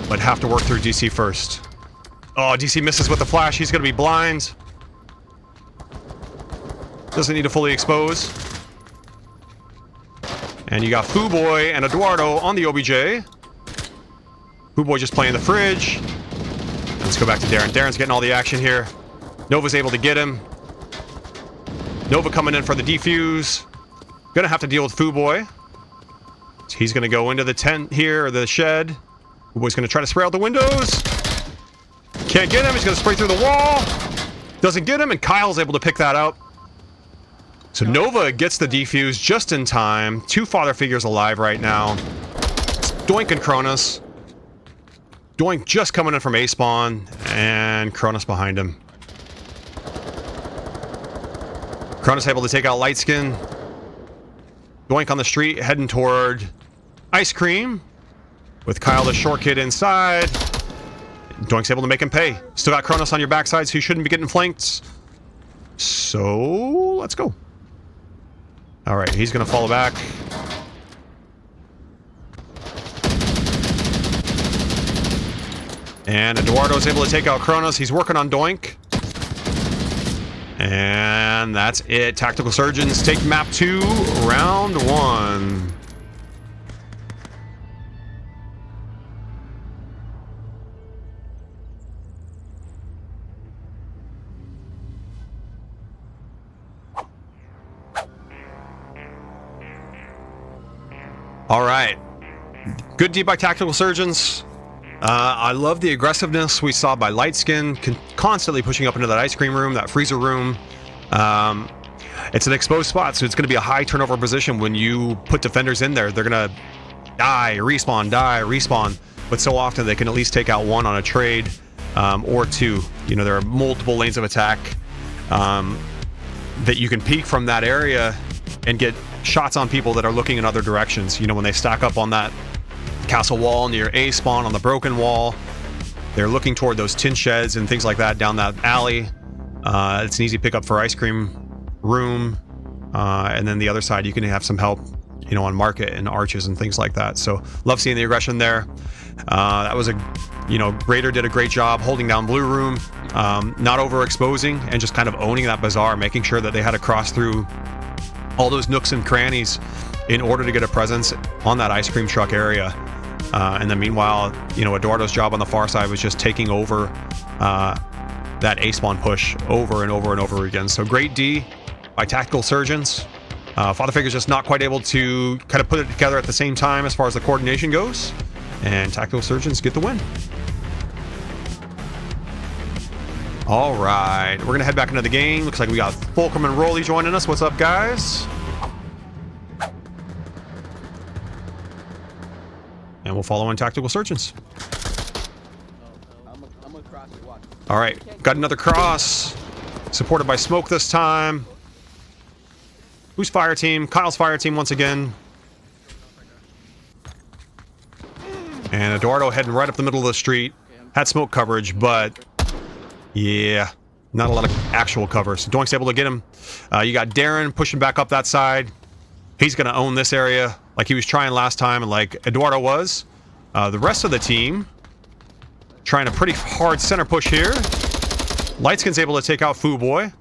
but have to work through DC first. Oh, DC misses with the flash. He's going to be blind. Doesn't need to fully expose. And you got Fuboy and Eduardo on the OBJ. Fuboy just playing the fridge. Let's go back to Darren. Darren's getting all the action here. Nova's able to get him. Nova coming in for the defuse. Gonna have to deal with Fuboy. So he's gonna go into the tent here, or the shed. Fuboy's gonna try to spray out the windows. Can't get him. He's gonna spray through the wall. Doesn't get him, and Kyle's able to pick that up. So Nova gets the defuse just in time. 2 father figures alive right now. Doink and Cronus. Doink just coming in from A-spawn, and Cronus behind him. Cronus able to take out Lightskin. Doink on the street, heading toward Ice Cream. With Kyle the short kid inside. Doink's able to make him pay. Still got Cronus on your backside, so you shouldn't be getting flanked. So, let's go. Alright, he's gonna follow back. And Eduardo's able to take out Cronus. He's working on Doink. And that's it. Tactical Surgeons take map 2, round 1. All right. Good deep by Tactical Surgeons. I love the aggressiveness we saw by Lightskin, constantly pushing up into that ice cream room, that freezer room. It's an exposed spot, so it's going to be a high turnover position when you put defenders in there. They're going to die, respawn. But so often they can at least take out one on a trade. or 2. You know, there are multiple lanes of attack that you can peek from that area and get shots on people that are looking in other directions. You know, when they stack up on that castle wall near A spawn on the broken wall, they're looking toward those tin sheds and things like that down that alley. It's an easy pickup for ice cream room. And then the other side, you can have some help, you know, on market and arches and things like that. So love seeing the aggression there. That was Raider did a great job holding down blue room, not overexposing and just kind of owning that bazaar, making sure that they had to cross through all those nooks and crannies in order to get a presence on that ice cream truck area. And then meanwhile, you know, Eduardo's job on the far side was just taking over that A spawn push over and over and over again. So great D by Tactical Surgeons. Father Figure's just not quite able to kind of put it together at the same time as far as the coordination goes. And Tactical Surgeons get the win. All right, we're gonna head back into the game. Looks like we got Fulcrum and Rolly joining us. What's up, guys? And we'll follow in Tactical Surgeons. All right, got another cross, supported by smoke this time. Who's fire team? Kyle's fire team once again. And Eduardo heading right up the middle of the street. Had smoke coverage, but yeah, not a lot of actual cover. So Doink's able to get him. You got Darren pushing back up that side. He's going to own this area like he was trying last time and like Eduardo was. The rest of the team trying a pretty hard center push here. Lightskin's able to take out Foo Boy.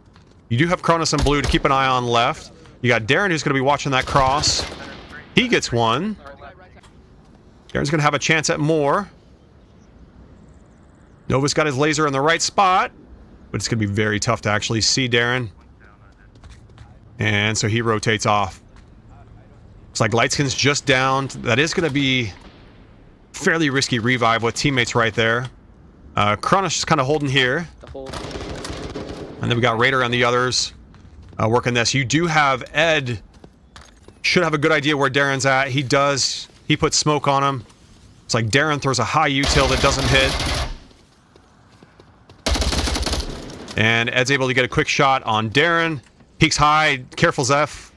You do have Cronus and Blue to keep an eye on left. You got Darren who's going to be watching that cross. He gets one. Darren's going to have a chance at more. Nova's got his laser in the right spot, but it's going to be very tough to actually see Darren. And so he rotates off. Looks like Lightskin's just down. That is going to be fairly risky revive with teammates right there. Cronus is kind of holding here. And then we got Raider and the others working this. You do have Ed. Should have a good idea where Darren's at. He does. He puts smoke on him. It's like Darren throws a high util that doesn't hit. And Ed's able to get a quick shot on Darren. Peeks high. Careful, Zeph.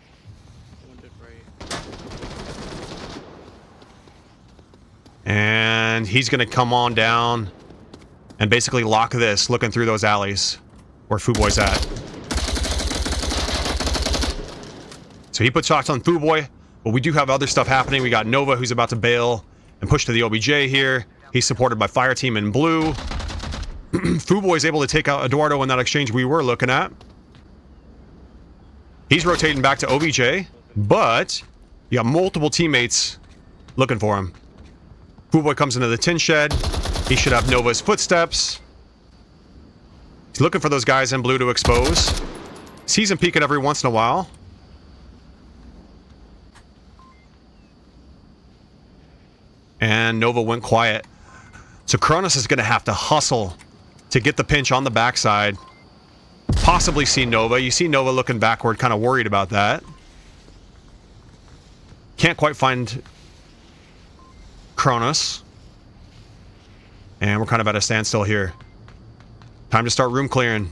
And he's going to come on down and basically lock this, looking through those alleys where Foo Boy's at. So he puts shots on Foo Boy, but we do have other stuff happening. We got Nova who's about to bail and push to the OBJ here. He's supported by Fire Team in blue. Foo Boy's able to take out Eduardo in that exchange we were looking at. He's rotating back to OBJ, but you got multiple teammates looking for him. Foo Boy comes into the tin shed. He should have Nova's footsteps. He's looking for those guys in blue to expose. Sees him peeking every once in a while. And Nova went quiet. So Cronus is going to have to hustle to get the pinch on the backside. Possibly see Nova. You see Nova looking backward, kind of worried about that. Can't quite find Cronus. And we're kind of at a standstill here. Time to start room clearing.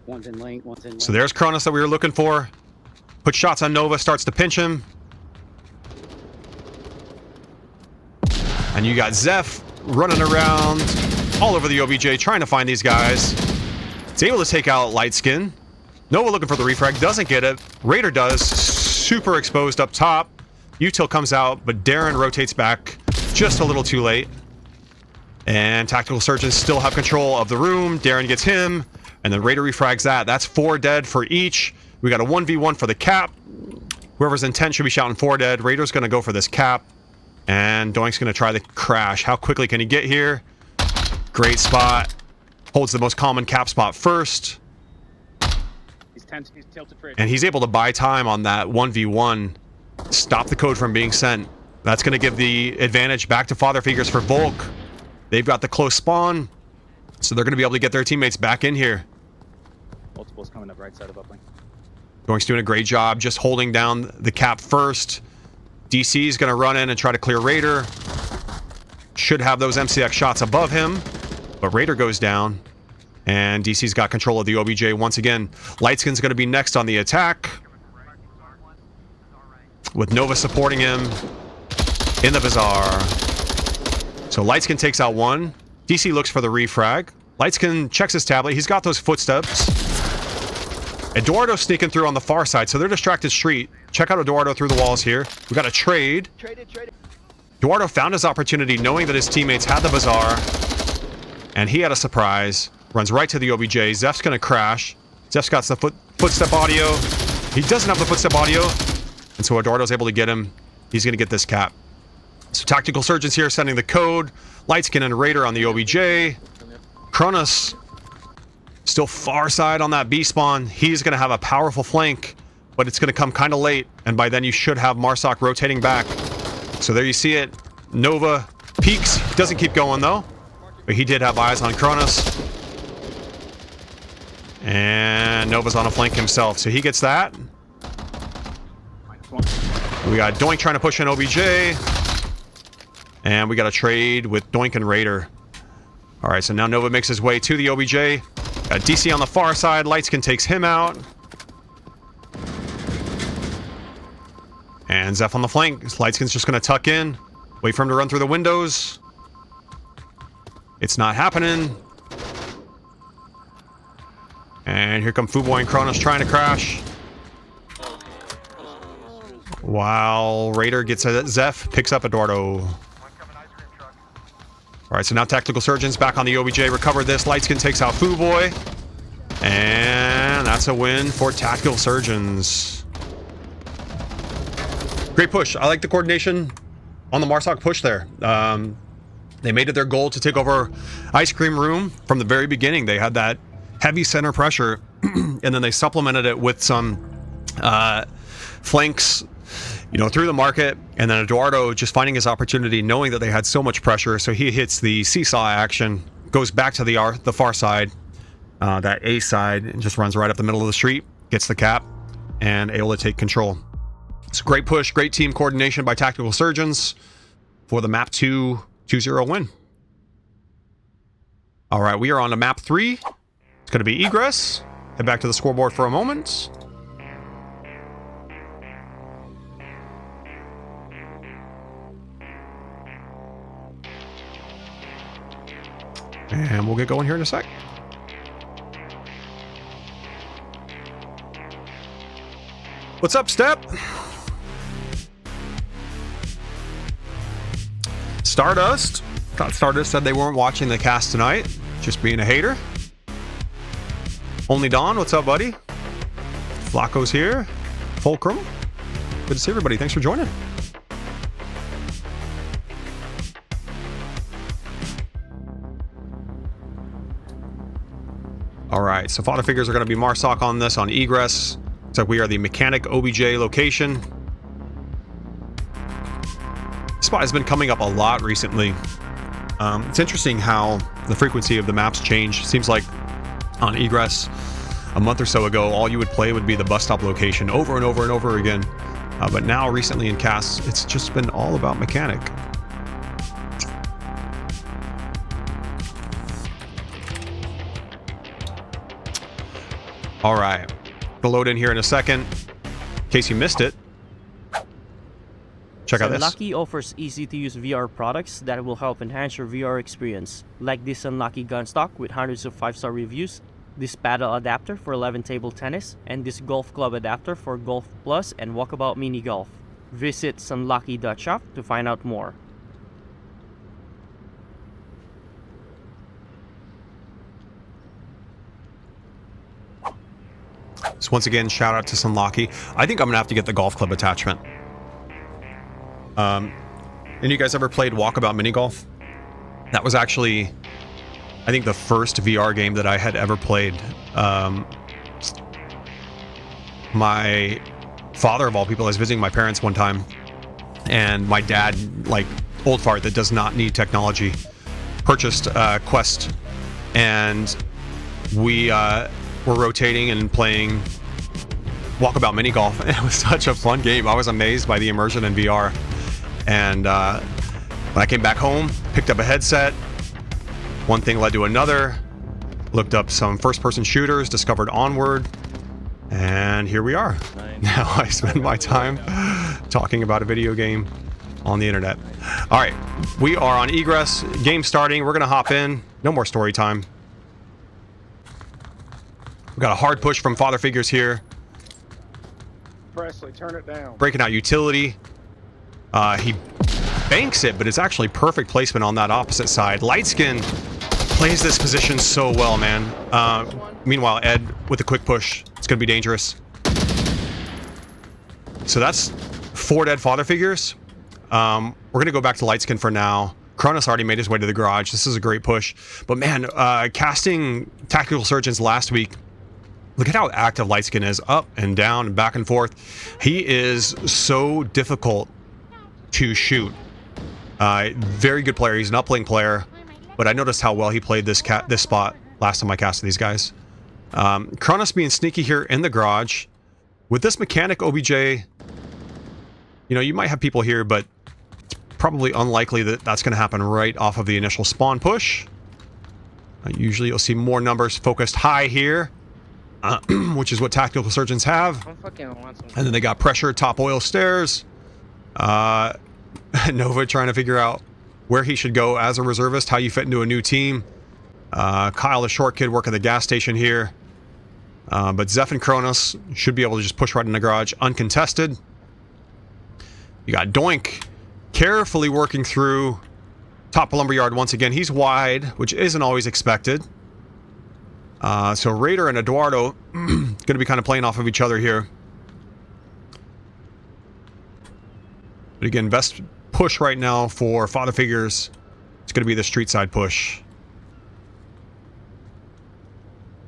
One's in lane, one's in lane. So there's Cronus that we were looking for. Put shots on Nova, starts to pinch him. And you got Zeph running around all over the OBJ trying to find these guys. It's able to take out Lightskin. Nova looking for the refrag, doesn't get it. Raider does. Super exposed up top. Util comes out, but Darren rotates back just a little too late. And Tactical Surgeons still have control of the room. Darren gets him, and then Raider refrags that. That's 4 dead for each. We got a 1v1 for the cap. Whoever's in 10 should be shouting 4 dead. Raider's going to go for this cap. And Doink's going to try the crash. How quickly can he get here? Great spot. Holds the most common cap spot first. He's tilted for it. And he's able to buy time on that 1v1. Stop the code from being sent. That's going to give the advantage back to Father Figures for Volk. They've got the close spawn. So they're going to be able to get their teammates back in here. Multiples coming up right side of uplink. Doink's doing a great job just holding down the cap first. DC is going to run in and try to clear Raider. should have those MCX shots above him, but Raider goes down, and DC's got control of the OBJ once again. Lightskin's going to be next on the attack, with Nova supporting him in the Bazaar. So Lightskin takes out one. DC looks for the refrag. Lightskin checks his tablet. He's got those footsteps. Eduardo sneaking through on the far side, so they're distracted street. Check out Eduardo through the walls here. We got a trade. Eduardo found his opportunity knowing that his teammates had the Bazaar, and he had a surprise. Runs right to the OBJ. Zeph's gonna crash. Zeph's got the footstep audio. He doesn't have the footstep audio, and so Eduardo's able to get him. He's gonna get this cap. So Tactical Surgeons here sending the code. Lightskin and Raider on the OBJ. Cronus still far side on that B spawn. He's gonna have a powerful flank, but it's gonna come kind of late, and by then you should have Marsoc rotating back. So there you see it. Nova peeks. Doesn't keep going though, but he did have eyes on Cronus. And Nova's on a flank himself, so he gets that. We got Doink trying to push in OBJ. And we got a trade with Doink and Raider. Alright, so now Nova makes his way to the OBJ. Got DC on the far side. Lightskin takes him out. And Zeph on the flank. Lightskin's just going to tuck in. Wait for him to run through the windows. It's not happening. And here come Fuboy and Kronos trying to crash. While Raider gets a Zeph, picks up Eduardo. Alright, so now Tactical Surgeons back on the OBJ. Recover this. Lightskin takes out Fuboy. And that's a win for Tactical Surgeons. Great push. I like the coordination on the Marsoc push there. They made it their goal to take over Ice Cream Room from the very beginning. They had that heavy center pressure, and then they supplemented it with some flanks, you know, through the market, and then Eduardo just finding his opportunity, knowing that they had so much pressure, so he hits the seesaw action, goes back to the far side, that A side, and just runs right up the middle of the street, gets the cap, and able to take control. It's a great push, great team coordination by Tactical Surgeons for the map 2 2-0 win. All right, we are on to map 3. It's going to be Egress. Head back to the scoreboard for a moment. And we'll get going here in a sec. What's up, Step? Stardust. Thought Stardust said they weren't watching the cast tonight. Just being a hater. Only Dawn, what's up, buddy? Flacco's here. Fulcrum. Good to see everybody. Thanks for joining. Alright, so father figures are going to be Marsoc on this, on Egress. Looks like we are the Mechanic OBJ location. This spot has been coming up a lot recently. It's interesting how the frequency of the maps change. Seems like on Egress a month or so ago, all you would play would be the bus stop location over and over and over again. But now recently in casts, it's just been all about Mechanic. All right, we'll load in here in a second. In case you missed it, check out this. Sunlucky offers easy-to-use VR products that will help enhance your VR experience, like this Sunlucky gun stock with hundreds of 5-star reviews, this paddle adapter for 11 table tennis, and this golf club adapter for Golf Plus and Walkabout Mini Golf. Visit sunlucky.shop to find out more. So once again, shout out to Sunlucky. I think I'm gonna have to get the golf club attachment. And you guys ever played Walkabout Mini Golf? That was actually, I think, the first VR game that I had ever played. My father, of all people, I was visiting my parents one time, and my dad, like old fart that does not need technology, purchased Quest, and we were rotating and playing Walkabout Mini Golf. It was such a fun game. I was amazed by the immersion in VR, and When I came back home, picked up a headset. One thing led to another. Looked up some first-person shooters, discovered ONWARD, and here we are. Now I spend my time talking about a video game on the internet. All right, we are on egress. Game starting. We're gonna hop in. No more story time. We got a hard push from Father Figures here. Presley, turn it down. Breaking out utility. He banks it, but it's actually perfect placement on that opposite side. Lightskin plays this position so well, man. Meanwhile, Ed with a quick push. It's going to be dangerous. So that's 4 dead Father Figures. We're going to go back to Lightskin for now. Kronos already made his way to the garage. This is a great push. But man, casting Tactical Surgeons last week, look at how active Lightskin is. Up and down and back and forth. He is so difficult to shoot. Very good player. He's an uplink player. But I noticed how well he played this spot last time I casted these guys. Kronos being sneaky here in the garage. With this mechanic OBJ, you know, you might have people here, but it's probably unlikely that that's going to happen right off of the initial spawn push. Usually you'll see more numbers focused high here, which is what Tactical Surgeons have. And then they got pressure, top oil stairs. Nova trying to figure out where he should go as a reservist, how you fit into a new team. Kyle, the short kid, working the gas station here. But Zeph and Kronos should be able to just push right in the garage uncontested. You got Doink carefully working through top lumberyard once again. He's wide, which isn't always expected. So Raider and Eduardo going to be kind of playing off of each other here. But again, best push right now for Father Figures, it's going to be the street side push.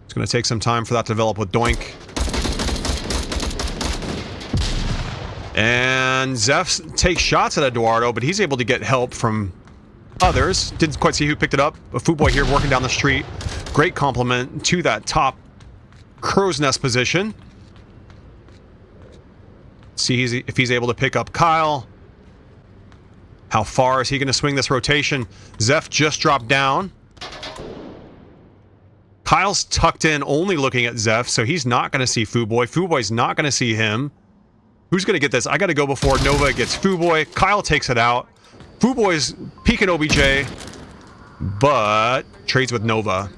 It's going to take some time for that to develop with Doink. And Zeph takes shots at Eduardo, but he's able to get help from others. Didn't quite see who picked it up. A Footboy here working down the street. Great compliment to that top crow's nest position. See if he's able to pick up Kyle. How far is he going to swing this rotation? Zeph just dropped down. Kyle's tucked in, only looking at Zeph, so he's not going to see Fooboy. Fooboy's not going to see him. Who's going to get this? I got to go before Nova gets Fooboy. Kyle takes it out. Fooboy's peeking OBJ, but trades with Nova.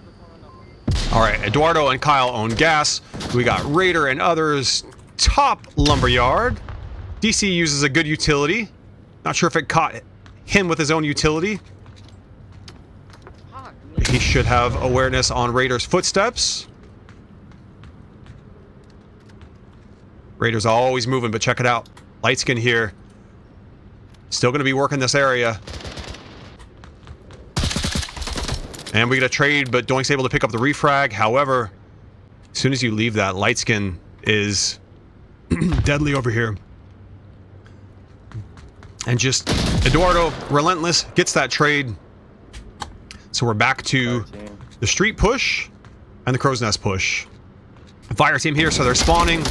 All right, Eduardo and Kyle own gas. We got Raider and others. Top lumberyard. DC uses a good utility. Not sure if it caught him with his own utility. He should have awareness on Raider's footsteps. Raider's always moving, but check it out. Lightskin here. Still going to be working this area. And we get a trade, but Doink's able to pick up the refrag. However, as soon as you leave that, Lightskin is deadly over here. And just Eduardo, relentless, gets that trade. So we're back to the street push and the crow's nest push. Fire team here, so they're spawning.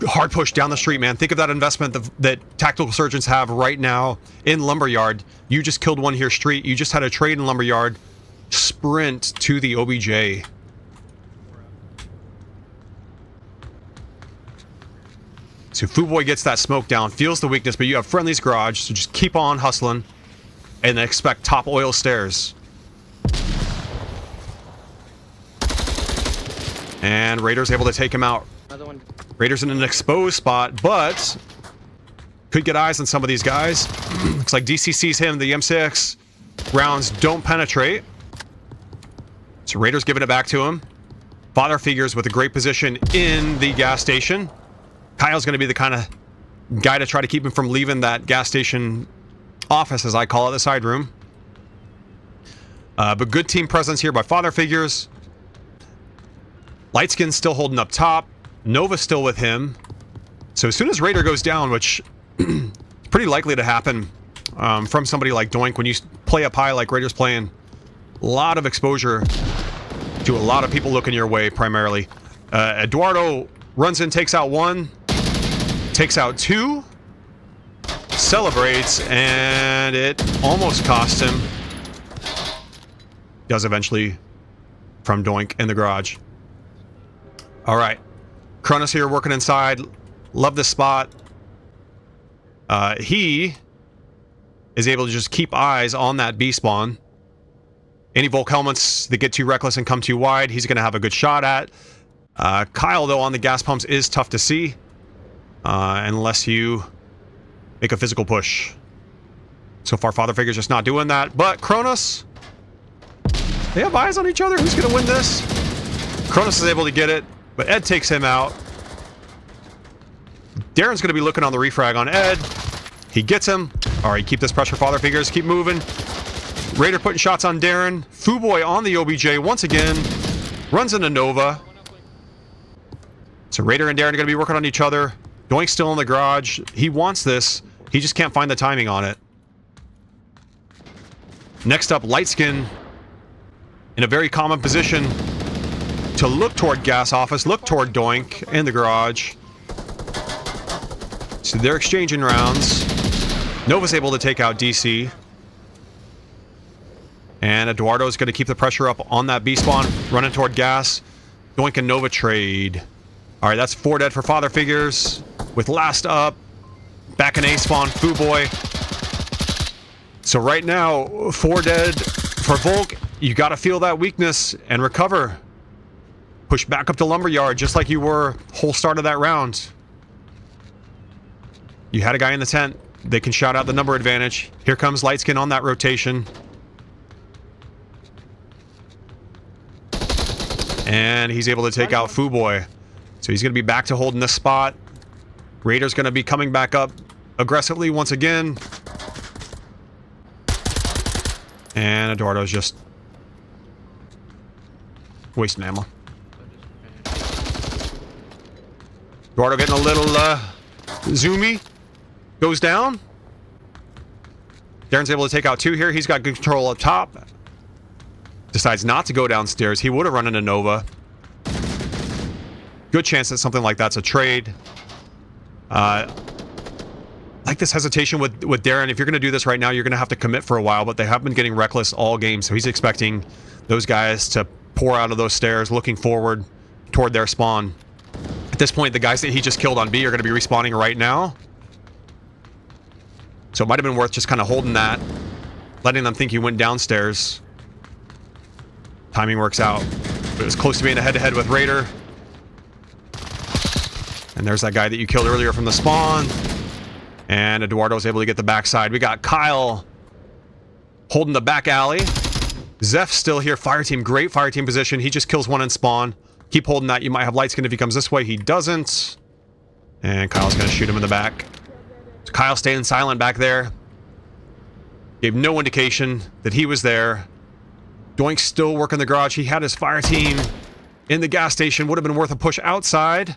Hard push down the street, man. Think of that investment that Tactical Surgeons have right now in lumberyard. You just killed one here street. You just had a trade in lumberyard. Sprint to the OBJ. So Fooboy gets that smoke down, feels the weakness, but you have Friendly's garage, so just keep on hustling and expect top oil stairs. And Raider's able to take him out. Another one. Raiders in an exposed spot, but could get eyes on some of these guys. Looks like DC sees him. The M6 rounds don't penetrate. So Raiders giving it back to him. Father Figures with a great position in the gas station. Kyle's going to be the kind of guy to try to keep him from leaving that gas station office, as I call it, the side room. But good team presence here by Father Figures. Lightskin's still holding up top. Nova's still with him. So as soon as Raider goes down, which is pretty likely to happen from somebody like Doink, when you play up high like Raider's playing, a lot of exposure to a lot of people looking your way primarily. Eduardo runs in, takes out one, takes out two. celebrates, and it almost cost him. Does eventually from Doink in the garage. All right. Cronus here working inside. Love this spot. He is able to just keep eyes on that B spawn. Any Volk helmets that get too reckless and come too wide, he's going to have a good shot at. Kyle, though, on the gas pumps is tough to see. Unless you make a physical push. So far, Father Figure's just not doing that. But Cronus, they have eyes on each other. Who's going to win this? Cronus is able to get it, but Ed takes him out. Darren's going to be looking on the refrag on Ed. He gets him. All right, keep this pressure, Father Figures. Keep moving. Raider putting shots on Darren. Fuboy on the OBJ once again. Runs into Nova. So Raider and Darren are going to be working on each other. Doink's still in the garage. He wants this. He just can't find the timing on it. Next up, Lightskin in a very common position to look toward Gas Office, look toward Doink in the garage. So they're exchanging rounds. Nova's able to take out DC. And Eduardo's going to keep the pressure up on that B spawn, running toward Gas. Doink and Nova trade. All right, that's 4 dead for Father Figures. With last up, back in A spawn, Fuboy. So right now, 4 dead for Volk. You got to feel that weakness and recover. Push back up to Lumberyard, just like you were whole start of that round. You had a guy in the tent. They can shout out the number advantage. Here comes Lightskin on that rotation. And he's able to take out Fuboy. So he's going to be back to holding this spot. Raider's going to be coming back up aggressively once again. And Eduardo's just wasting ammo. Eduardo getting a little zoomy. Goes down. Darren's able to take out 2 here. He's got good control up top. Decides not to go downstairs. He would have run into Nova. Good chance that something like that's a trade. Like this hesitation with Darren. If you're going to do this right now, you're going to have to commit for a while, but they have been getting reckless all game, so he's expecting those guys to pour out of those stairs, looking forward toward their spawn. At this point, the guys that he just killed on B are going to be respawning right now. So it might have been worth just kind of holding that, letting them think he went downstairs. Timing works out. But it was close to being a head-to-head with Raider. And there's that guy that you killed earlier from the spawn. And Eduardo was able to get the backside. We got Kyle holding the back alley. Zeph's still here. Fire team, great fire team position. He just kills one in spawn. Keep holding that. You might have Lightskin if he comes this way. He doesn't. And Kyle's going to shoot him in the back. So Kyle staying silent back there. Gave no indication that he was there. Doink's still working the garage. He had his fire team in the gas station. Would have been worth a push outside.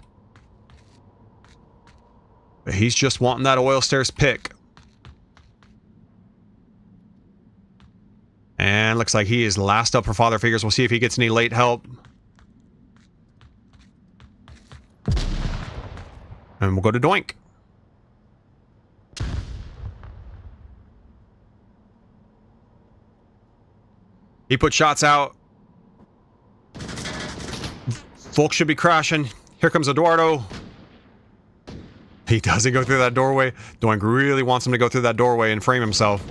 But he's just wanting that oil stairs pick. And looks like he is last up for Father Figures. We'll see if he gets any late help. And we'll go to Doink. He put shots out. Volk should be crashing. Here comes Eduardo. He doesn't go through that doorway. Doink really wants him to go through that doorway and frame himself.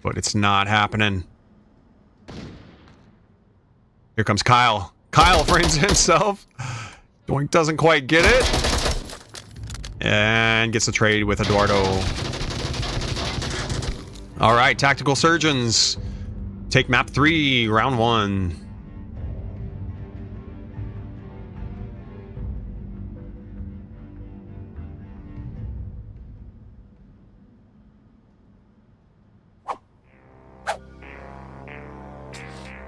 But it's not happening. Here comes Kyle. Kyle frames himself. Doink doesn't quite get it. And gets the trade with Eduardo. All right, Tactical Surgeons. Take map 3, round 1.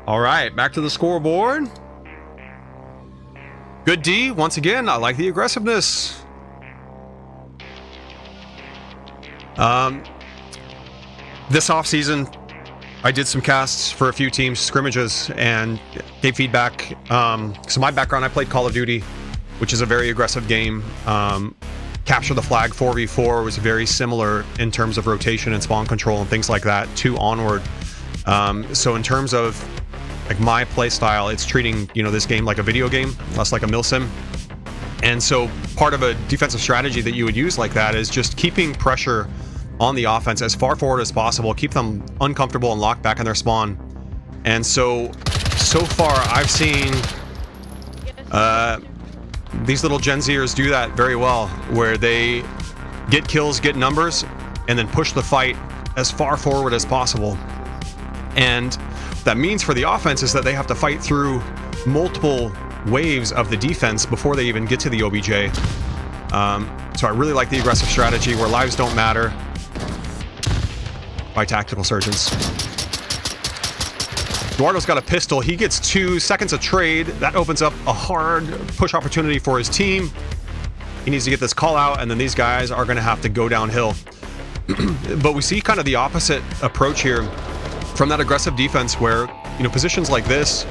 All right, back to the scoreboard. Good D, once again. I like the aggressiveness. This offseason, I did some casts for a few teams, scrimmages, and gave feedback. So my background, I played Call of Duty which is a very aggressive game. Capture the Flag 4v4 was very similar in terms of rotation and spawn control and things like that to Onward. So in terms of like my play style, it's treating, you know, this game like a video game, less like a milsim. And so part of a defensive strategy that you would use like that is just keeping pressure on the offense as far forward as possible, keep them uncomfortable and locked back in their spawn. And so far I've seen these little Gen Zers do that very well, where they get kills, get numbers, and then push the fight as far forward as possible. And that means for the offense is that they have to fight through multiple waves of the defense before they even get to the OBJ. So I really like the aggressive strategy where lives don't matter by Tactical Surgeons. Eduardo's got a pistol. He gets 2 seconds of trade. That opens up a hard push opportunity for his team. He needs to get this call out, and then these guys are going to have to go downhill. But we see kind of the opposite approach here from that aggressive defense where, you know, positions like this,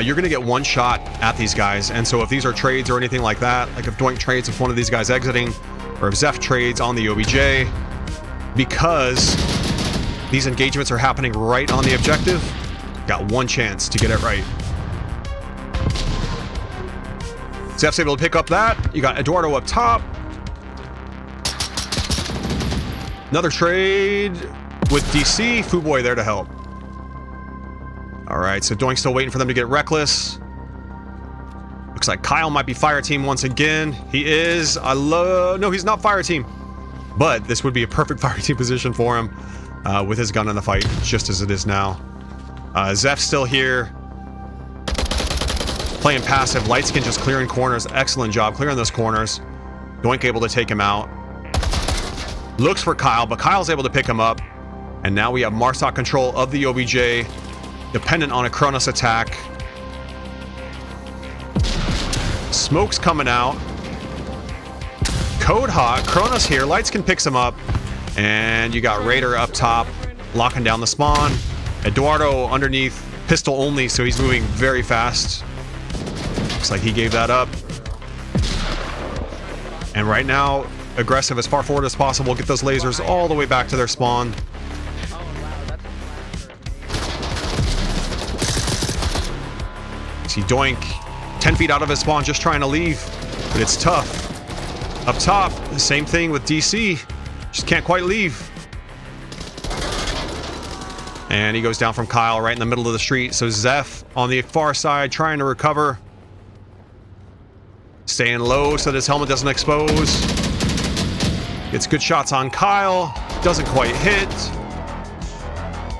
you're going to get one shot at these guys. And so if these are trades or anything like that, like if Doink trades with one of these guys exiting, or if Zeph trades on the OBJ, because these engagements are happening right on the objective, got one chance to get it right. Zeph's able to pick up that. You got Eduardo up top. Another trade with DC. Fuboy there to help. All right, so Doink's still waiting for them to get reckless. Looks like Kyle might be fire team once again. He is. No, he's not fire team. But this would be a perfect fire team position for him with his gun in the fight, just as it is now. Zeph's still here. Playing passive. Lightskin just clearing corners. Excellent job clearing those corners. Doink able to take him out. Looks for Kyle, but Kyle's able to pick him up. And now we have Marsoc control of the OBJ, dependent on a Kronos attack. Smoke's coming out. Code hot. Kronos here. Lightskin picks him up. And you got Raider up top, locking down the spawn. Eduardo underneath, pistol only, so he's moving very fast. Looks like he gave that up. And right now, aggressive as far forward as possible. Get those lasers all the way back to their spawn. See Doink 10 feet out of his spawn, just trying to leave, but it's tough. Up top, the same thing with DC. Just can't quite leave. And he goes down from Kyle right in the middle of the street. So Zeph on the far side trying to recover. Staying low so that his helmet doesn't expose. Gets good shots on Kyle. Doesn't quite hit.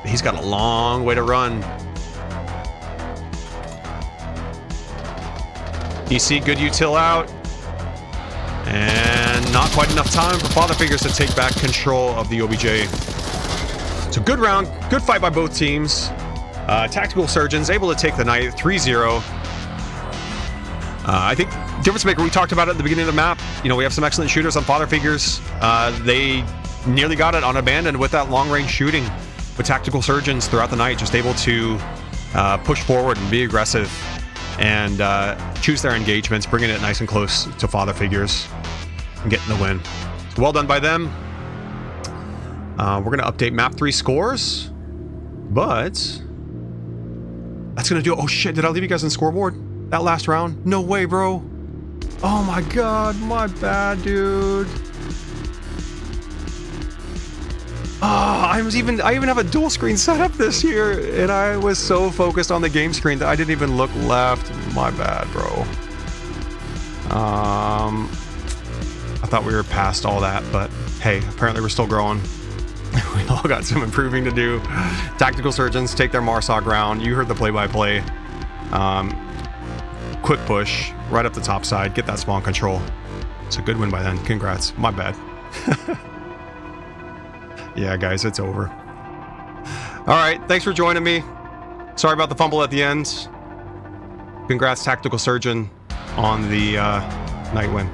He's got a long way to run. DC, good util out. And not quite enough time for Father Figures to take back control of the OBJ. So good round, good fight by both teams. Tactical Surgeons able to take the night 3-0. I think difference maker, we talked about it at the beginning of the map. You know, we have some excellent shooters on Father Figures. They nearly got it on Abandoned with that long range shooting. With Tactical Surgeons throughout the night, just able to push forward and be aggressive and choose their engagements, bringing it nice and close to Father Figures and getting the win. So well done by them. We're going to update map 3 scores, but that's going to do it. Oh shit, did I leave you guys on scoreboard that last round? No way, bro. Oh my god, my bad, dude. I even have a dual screen set up this year, and I was so focused on the game screen that I didn't even look left. My bad, bro. I thought we were past all that, but hey, apparently we're still growing. We all got some improving to do. Tactical Surgeons take their Marsoc round. You heard the play-by-play. Quick push right up the top side. Get that spawn control. It's a good win by then. Congrats. My bad. Yeah, guys, it's over. All right, thanks for joining me. Sorry about the fumble at the end. Congrats, Tactical Surgeon, on the night win.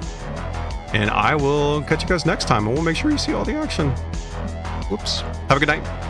And I will catch you guys next time, and we'll make sure you see all the action. Whoops. Have a good night.